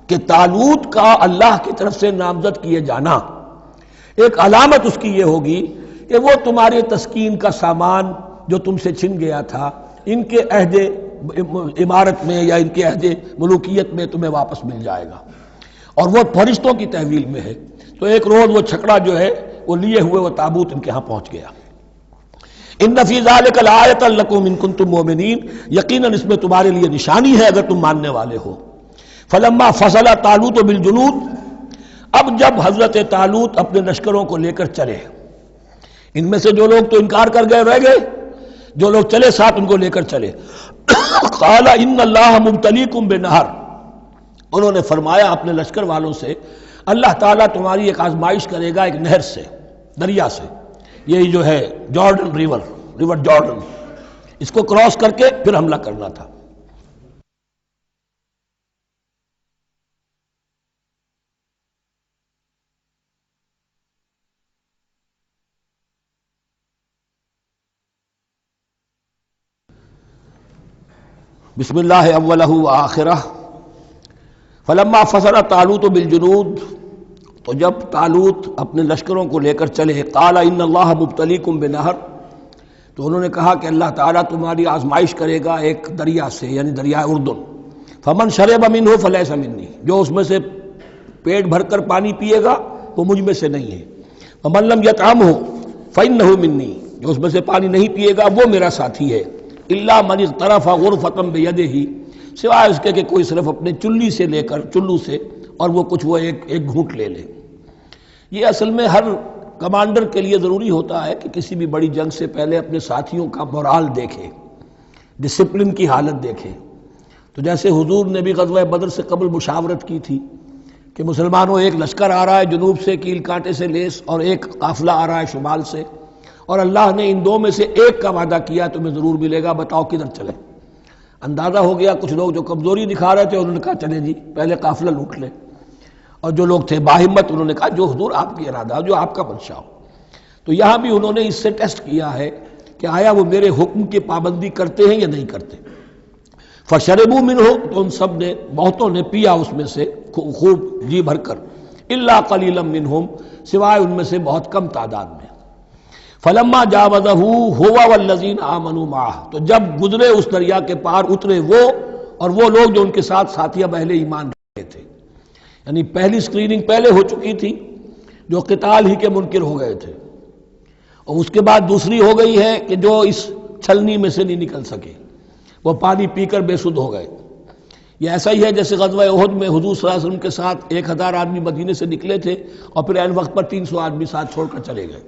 A: کہ طالوت کا اللہ کی طرف سے نامزد کیے جانا ایک علامت اس کی یہ ہوگی کہ وہ تمہاری تسکین کا سامان جو تم سے چھن گیا تھا، ان کے عہد عمارت میں یا ان کے عہد ملوکیت میں تمہیں واپس مل جائے گا، اور وہ فرشتوں کی تحویل میں ہے. تو ایک روز وہ چھکڑا جو ہے وہ لیے ہوئے وہ تابوت ان کے ہاں پہنچ گیا. ان فی ذلک لآیۃ لکم ان کنتم مؤمنین، یقیناً اس میں تمہارے لیے نشانی ہے اگر تم ماننے والے ہو. فلما فصل طالوت بالجنود، اب جب حضرت طالوت اپنے لشکروں کو لے کر چلے، ان میں سے جو لوگ تو انکار کر گئے رہ گئے، جو لوگ چلے ساتھ ان کو لے کر چلے. قال ان اللہ مبتلیکم بنہر، انہوں نے فرمایا اپنے لشکر والوں سے اللہ تعالیٰ تمہاری ایک آزمائش کرے گا ایک نہر سے، دریا سے. یہ جو ہے جارڈن ریور جارڈن، اس کو کراس کر کے پھر حملہ کرنا تھا. بسم اللہ اولہ وآخرہ. فلما فصل طالوت بالجنود، تو جب طالوت اپنے لشکروں کو لے کر چلے، قال ان اللہ مبتلیکم بنہر، تو انہوں نے کہا کہ اللہ تعالیٰ تمہاری آزمائش کرے گا ایک دریا سے، یعنی دریائے اردن. فمن شرب منہ فلیس منی، جو اس میں سے پیٹ بھر کر پانی پیے گا وہ مجھ میں سے نہیں ہے. ومن لم یطعمہ فانہ منی، جو اس میں سے پانی نہیں پیے گا وہ میرا ساتھی ہے. الا من اغترف غرفۃ بیدہ، سوائے اس کے کہ کوئی صرف اپنے چلو سے اور وہ کچھ وہ ایک گھونٹ لے لے. یہ اصل میں ہر کمانڈر کے لیے ضروری ہوتا ہے کہ کسی بھی بڑی جنگ سے پہلے اپنے ساتھیوں کا مورال دیکھے، ڈسپلن کی حالت دیکھے. تو جیسے حضور نے بھی غزوہ بدر سے قبل مشاورت کی تھی کہ مسلمانوں ایک لشکر آ رہا ہے جنوب سے کیل کانٹے سے لیس، اور ایک قافلہ آ رہا ہے شمال سے، اور اللہ نے ان دو میں سے ایک کا وعدہ کیا تمہیں ضرور ملے گا، بتاؤ کدھر چلے. اندازہ ہو گیا کچھ لوگ جو کمزوری دکھا رہے تھے انہوں نے کہا چلے جی پہلے قافلہ لوٹ لیں، اور جو لوگ تھے باہمت انہوں نے کہا جو حضور آپ کی ارادہ ہو، جو آپ کا منشا ہو. تو یہاں بھی انہوں نے اس سے ٹیسٹ کیا ہے کہ آیا وہ میرے حکم کی پابندی کرتے ہیں یا نہیں کرتے. فشربوا منہ، تو ان سب نے بہتوں نے پیا اس میں سے خوب جی بھر کر. الا قلیلا منہم، سوائے ان میں سے بہت کم تعداد میں. فلما جاوزہ ہوا والذین آمنوا معہ، تو جب گزرے اس دریا کے پار اترے وہ اور وہ لوگ جو ان کے ساتھ ساتھیہ اہل ایمان رہے تھے. یعنی پہلی سکریننگ پہلے ہو چکی تھی جو قتال ہی کے منکر ہو گئے تھے، اور اس کے بعد دوسری ہو گئی ہے کہ جو اس چھلنی میں سے نہیں نکل سکے، وہ پانی پی کر بے سدھ ہو گئے. یہ ایسا ہی ہے جیسے غزوہ احد میں حضور صلی اللہ علیہ وسلم کے ساتھ 1000 آدمی مدینے سے نکلے تھے اور پھر عین وقت پر 300 آدمی ساتھ چھوڑ کر چلے گئے.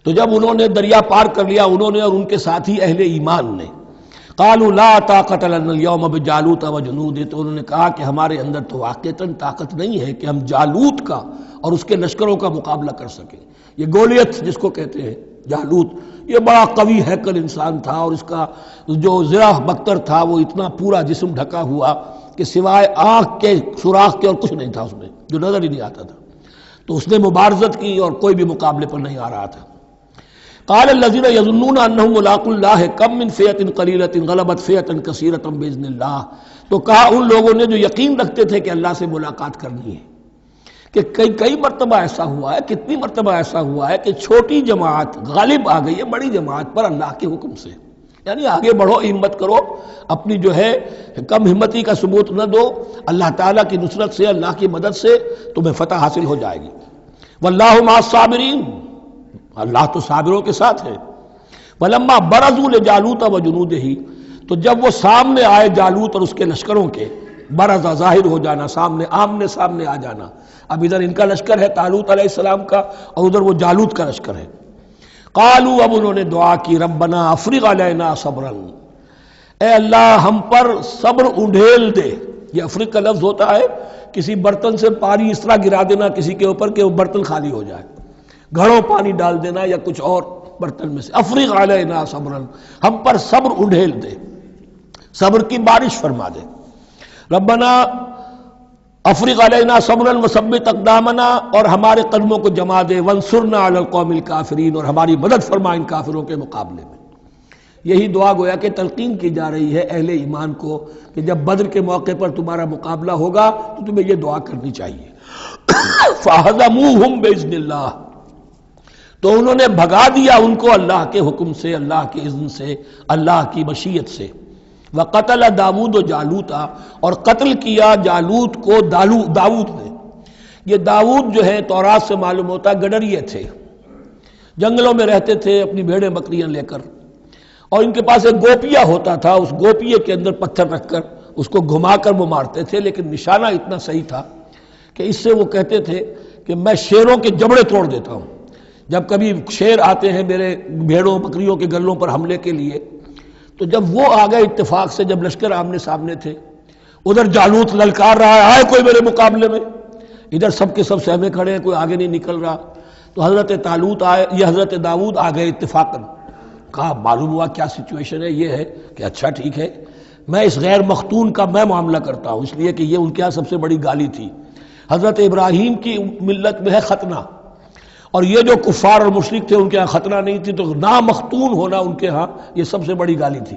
A: تو جب انہوں نے دریا پار کر لیا، انہوں نے اور ان کے ساتھی اہل ایمان نے، قالوا لا طاقت لنا اليوم بجالوت وجنودہ، تو انہوں نے کہا کہ ہمارے اندر تو واقعتاً طاقت نہیں ہے کہ ہم جالوت کا اور اس کے لشکروں کا مقابلہ کر سکیں. یہ گولیت جس کو کہتے ہیں جالوت، یہ بڑا قوی ہیکل انسان تھا، اور اس کا جو زرہ بختر تھا وہ اتنا پورا جسم ڈھکا ہوا کہ سوائے آنکھ کے سوراخ کے اور کچھ نہیں تھا اس میں، جو نظر ہی نہیں آتا تھا. تو اس نے مبارزت کی اور کوئی بھی مقابلے پر نہیں آ رہا تھا. قال الذين يظنون انهم ملاقو الله كم من فئة قليلة غلبت فئة كثيرة باذن الله، تو کہا ان لوگوں نے جو یقین رکھتے تھے کہ اللہ سے ملاقات کرنی ہے کہ کئی مرتبہ ایسا ہوا ہے، کتنی مرتبہ ایسا ہوا ہے کہ چھوٹی جماعت غالب آ گئی ہے بڑی جماعت پر اللہ کے حکم سے. یعنی آگے بڑھو، ہمت کرو، اپنی جو ہے کم ہمتی کا ثبوت نہ دو، اللہ تعالیٰ کی نصرت سے، اللہ کی مدد سے تمہیں فتح حاصل ہو جائے گی۔ واللہ مع الصابرین، اللہ تو صابروں کے ساتھ ہے۔ ولما برزوا لجالوت وجنودہ، تو جب وہ سامنے آئے جالوت اور اس کے لشکروں کے، برزا ظاہر ہو جانا، سامنے آمنے سامنے آ جانا، اب ادھر ان کا لشکر ہے طالوت علیہ السلام کا، اور ادھر وہ جالوت کا لشکر ہے۔ قالوا، اب انہوں نے دعا کی، ربنا افرغ علینا صبرا، اے اللہ ہم پر صبر انڈھیل دے۔ یہ افرغ کا لفظ ہوتا ہے کسی برتن سے پانی اس طرح گرا دینا کسی کے اوپر کہ وہ برتن خالی ہو جائے، گھڑوں پانی ڈال دینا یا کچھ اور برتن میں سے۔ افرغ علینا صبرا، ہم پر صبر انڈھیل دے، صبر کی بارش فرما دے۔ ربنا افرغ علینا صبرا وثبت اقدامنا، اور ہمارے قدموں کو جما دے، وانصرنا علی القوم الکافرین، اور ہماری مدد فرما ان کافروں کے مقابلے میں۔ یہی دعا گویا کہ تلقین کی جا رہی ہے اہل ایمان کو کہ جب بدر کے موقع پر تمہارا مقابلہ ہوگا تو تمہیں یہ دعا کرنی چاہیے۔ فَهَزَمُوهُمْ بِإِذْنِ اللَّهِ، تو انہوں نے بھگا دیا ان کو اللہ کے حکم سے، اللہ کے اذن سے، اللہ کی مشیت سے۔ وَقَتَلَ داود جالوتا، اور قتل کیا جالوت کو داود نے۔ یہ داود جو ہے تورات سے معلوم ہوتا گڈریے تھے، جنگلوں میں رہتے تھے اپنی بھیڑیں بکریاں لے کر، اور ان کے پاس ایک گوپیا ہوتا تھا، اس گوپیے کے اندر پتھر رکھ کر اس کو گھما کر وہ مارتے تھے، لیکن نشانہ اتنا صحیح تھا کہ اس سے وہ کہتے تھے کہ میں شیروں کے جبڑے توڑ دیتا ہوں۔ جب کبھی شیر آتے ہیں میرے بھیڑوں بکریوں کے گلوں پر حملے کے لیے، تو جب وہ آ گئے اتفاق سے، جب لشکر آمنے سامنے تھے، ادھر جالوت للکار رہا ہے آئے کوئی میرے مقابلے میں، ادھر سب کے سب سہمے کھڑے ہیں، کوئی آگے نہیں نکل رہا، تو حضرت طالوت آئے، یہ حضرت داود آ گئے اتفاقاً۔ کہا معلوم ہوا کیا سچویشن ہے، یہ ہے کہ اچھا ٹھیک ہے، میں اس غیر مختون کا میں معاملہ کرتا ہوں، اس لیے کہ یہ ان کے یہاں سب سے بڑی گالی تھی۔ حضرت ابراہیم کی ملت میں ہے ختنہ، اور یہ جو کفار اور مشرک تھے ان کے ہاں ختنہ نہیں تھی، تو نامختون ہونا ان کے ہاں یہ سب سے بڑی گالی تھی۔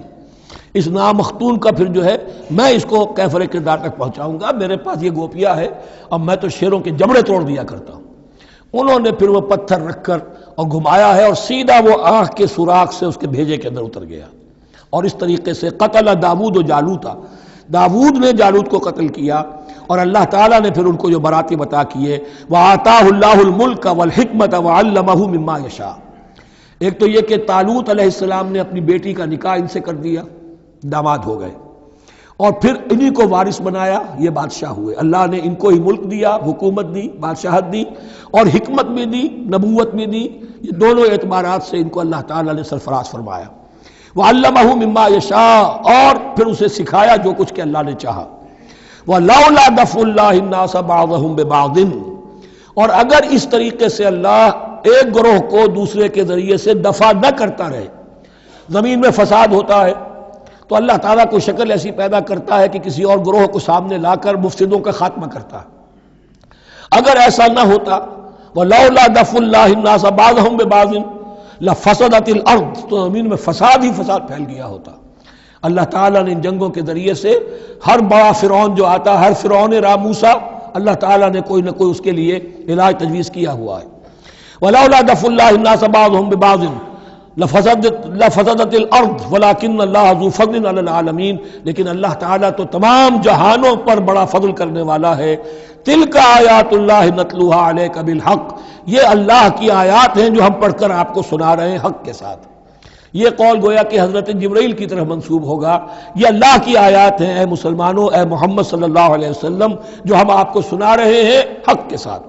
A: اس نامختون کا پھر جو ہے میں اس کو کیفر کردار تک پہنچاؤں گا، میرے پاس یہ گوپیا ہے اور میں تو شیروں کے جبڑے توڑ دیا کرتا ہوں۔ انہوں نے پھر وہ پتھر رکھ کر اور گھمایا ہے، اور سیدھا وہ آنکھ کے سوراخ سے اس کے بھیجے کے اندر اتر گیا، اور اس طریقے سے قتل داود و جالوتا، داود نے جالوت کو قتل کیا، اور اللہ تعالیٰ نے پھر ان کو جو براتب عطا کیے، وَآتَاهُ اللَّهُ الْمُلْكَ وَالْحِكْمَةَ وَعَلَّمَهُ مِمَّا يَشَاءُ۔ ایک تو یہ کہ طالوت علیہ السلام نے اپنی بیٹی کا نکاح ان سے کر دیا، داماد ہو گئے، اور پھر انہی کو وارث بنایا، یہ بادشاہ ہوئے۔ اللہ نے ان کو ہی ملک دیا، حکومت دی، بادشاہت دی، اور حکمت بھی دی، نبوت بھی دی، یہ دونوں اعتبارات سے ان کو اللہ تعالیٰ نے سرفراز فرمایا۔ وَعَلَّمَهُ مِمَّا يَشَاءُ، اور پھر اسے سکھایا جو کچھ کہ اللہ نے چاہا۔ وَلَوْلَا دَفْعُ اللَّهِ النَّاسَ بَعْضَهُمْ بِبَعْضٍ، اور اگر اس طریقے سے اللہ ایک گروہ کو دوسرے کے ذریعے سے دفع نہ کرتا رہے، زمین میں فساد ہوتا ہے تو اللہ تعالیٰ کو شکل ایسی پیدا کرتا ہے کہ کسی اور گروہ کو سامنے لا کر مفسدوں کا خاتمہ کرتا ہے۔ اگر ایسا نہ ہوتا، وَلَوْلَا دَفْعُ اللَّهِ النَّاسَ بَعْضَهُمْ بِبَعْضٍ لَفَسَدَتِ الْأَرْضُ، تو زمین میں فساد ہی فساد پھیل گیا ہوتا۔ اللہ تعالیٰ نے ان جنگوں کے ذریعے سے ہر بڑا فرعون جو آتا، ہر فرعون موسیٰ، اللہ تعالیٰ نے کوئی نہ کوئی اس کے لیے علاج تجویز کیا ہوا ہے۔ وَلَوْلَا دَفْعُ اللَّهِ النَّاسَ بَعْضَهُمْ بِبَعْضٍ لفسدت الارض ولكن اللہ ذو فضل علی العالمین، لیکن اللہ تعالیٰ تو تمام جہانوں پر بڑا فضل کرنے والا ہے۔ تلک آیات اللہ نتلوها علیک بالحق، یہ اللہ کی آیات ہیں جو ہم پڑھ کر آپ کو سنا رہے ہیں حق کے ساتھ۔ یہ قول گویا کہ حضرت جبرائیل کی طرف منسوب ہوگا، یہ اللہ کی آیات ہیں اے مسلمانوں، اے محمد صلی اللہ علیہ وسلم، جو ہم آپ کو سنا رہے ہیں حق کے ساتھ۔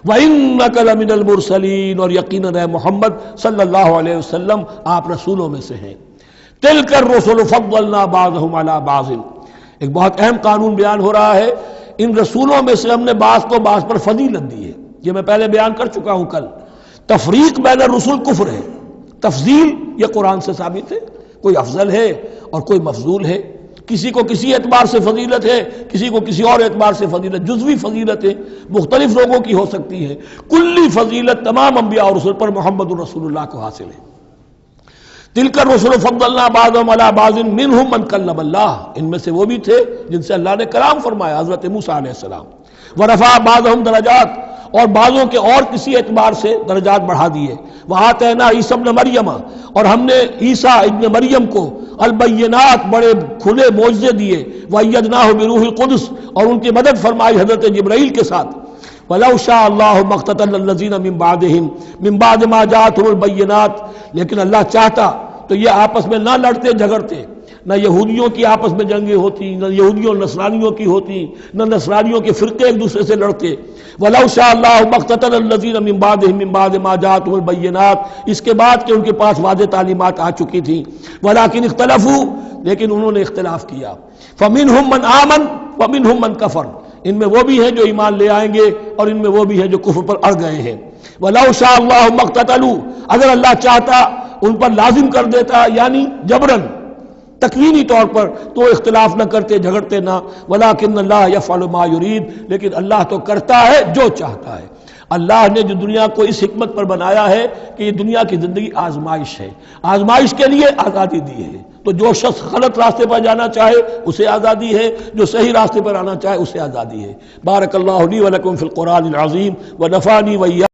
A: وَإِنَّكَ لَمِنَ الْمُرْسَلِينَ، اور یقیناً اے محمد صلی اللہ علیہ وسلم آپ رسولوں میں سے ہیں۔ تِلْكَ الرُّسُلُ فَضَّلْنَا بَعْضَهُمْ عَلَى بَعْضٍ، ایک بہت اہم قانون بیان ہو رہا ہے، ان رسولوں میں سے ہم نے بعض کو بعض پر فضیلت دی ہے۔ یہ میں پہلے بیان کر چکا ہوں کل، تفریق بین الرسل کفر ہے، تفضیل یہ قرآن سے ثابت ہے، کوئی افضل ہے اور کوئی مفضول ہے، کسی کو کسی اعتبار سے فضیلت ہے، کسی کو کسی اور اعتبار سے فضیلت، جزوی فضیلت ہے، مختلف لوگوں کی ہو سکتی ہے، کلی فضیلت تمام انبیاء اور رسول پر محمد الرسول اللہ کو حاصل ہے۔ تلک الرسل فضلنا بعضهم علی بعض منهم من کلم اللہ، ان میں سے وہ بھی تھے جن سے اللہ نے کلام فرمایا، حضرت موسیٰ علیہ السلام۔ ورفع بعضهم درجات، اور بعضوں کے اور کسی اعتبار سے درجات بڑھا دیے۔ وآتینا عیسی ابن مریم، اور ہم نے عیسیٰ ابن مریم کو البینات بڑے کھلے معجزے دیے، وَأَيَّدْنَاهُ بِرُوحِ الْقُدُسِ اور ان کی مدد فرمائی حضرت جبرائیل کے ساتھ۔ وَلَوْ شَاءَ اللَّهُ مَا اقْتَتَلَ الَّذِينَ مِن بَعْدِهِمْ مِن بَعْدِ مَا جَاءَتْهُمُ الْبَيِّنَاتُ لیکن اللہ چاہتا تو یہ آپس میں نہ لڑتے جھگڑتے، نہ یہودیوں کی آپس میں جنگیں ہوتی، نہ یہودیوں اور نصرانیوں کی ہوتی، نہ نصرانیوں کے فرقے ایک دوسرے سے لڑتے۔ وَلَوْ شَاءَ اللَّهُ مَا اقْتَتَلَ الَّذِينَ مِن بَعْدِهِمْ مِن بَعْدِ مَا جَاءَتْهُمُ الْبَيِّنَاتُ اس کے بعد کہ ان کے پاس واضح تعلیمات آ چکی تھیں۔ وَلَٰكِنِ اخْتَلَفُوا لیکن انہوں نے اختلاف کیا۔ فَمِنْهُمْ مَنْ آمَنَ وَمِنْهُمْ مَنْ كَفَرَ ان میں وہ بھی ہیں جو ایمان لے آئیں گے اور ان میں وہ بھی ہیں جو کفر پر اڑ گئے ہیں۔ وَلَوْ شَاءَ اللَّهُ مَا اقْتَتَلُوا اگر اللہ چاہتا ان پر لازم کر دیتا، یعنی جبرن تکوینی طور پر، تو اختلاف نہ کرتے جھگڑتے نہ۔ وَلَٰكِنَّ اللَّهَ يَفْعَلُ مَا يُرِيدُ لیکن اللہ تو کرتا ہے جو چاہتا ہے۔ اللہ نے جو دنیا کو اس حکمت پر بنایا ہے کہ یہ دنیا کی زندگی آزمائش ہے، آزمائش کے لیے آزادی دی ہے، تو جو شخص غلط راستے پر جانا چاہے اسے آزادی ہے، جو صحیح راستے پر آنا چاہے اسے آزادی ہے۔ بارک اللہ لی و لکم فی القرآن العظیم ونفعنی وإیاکم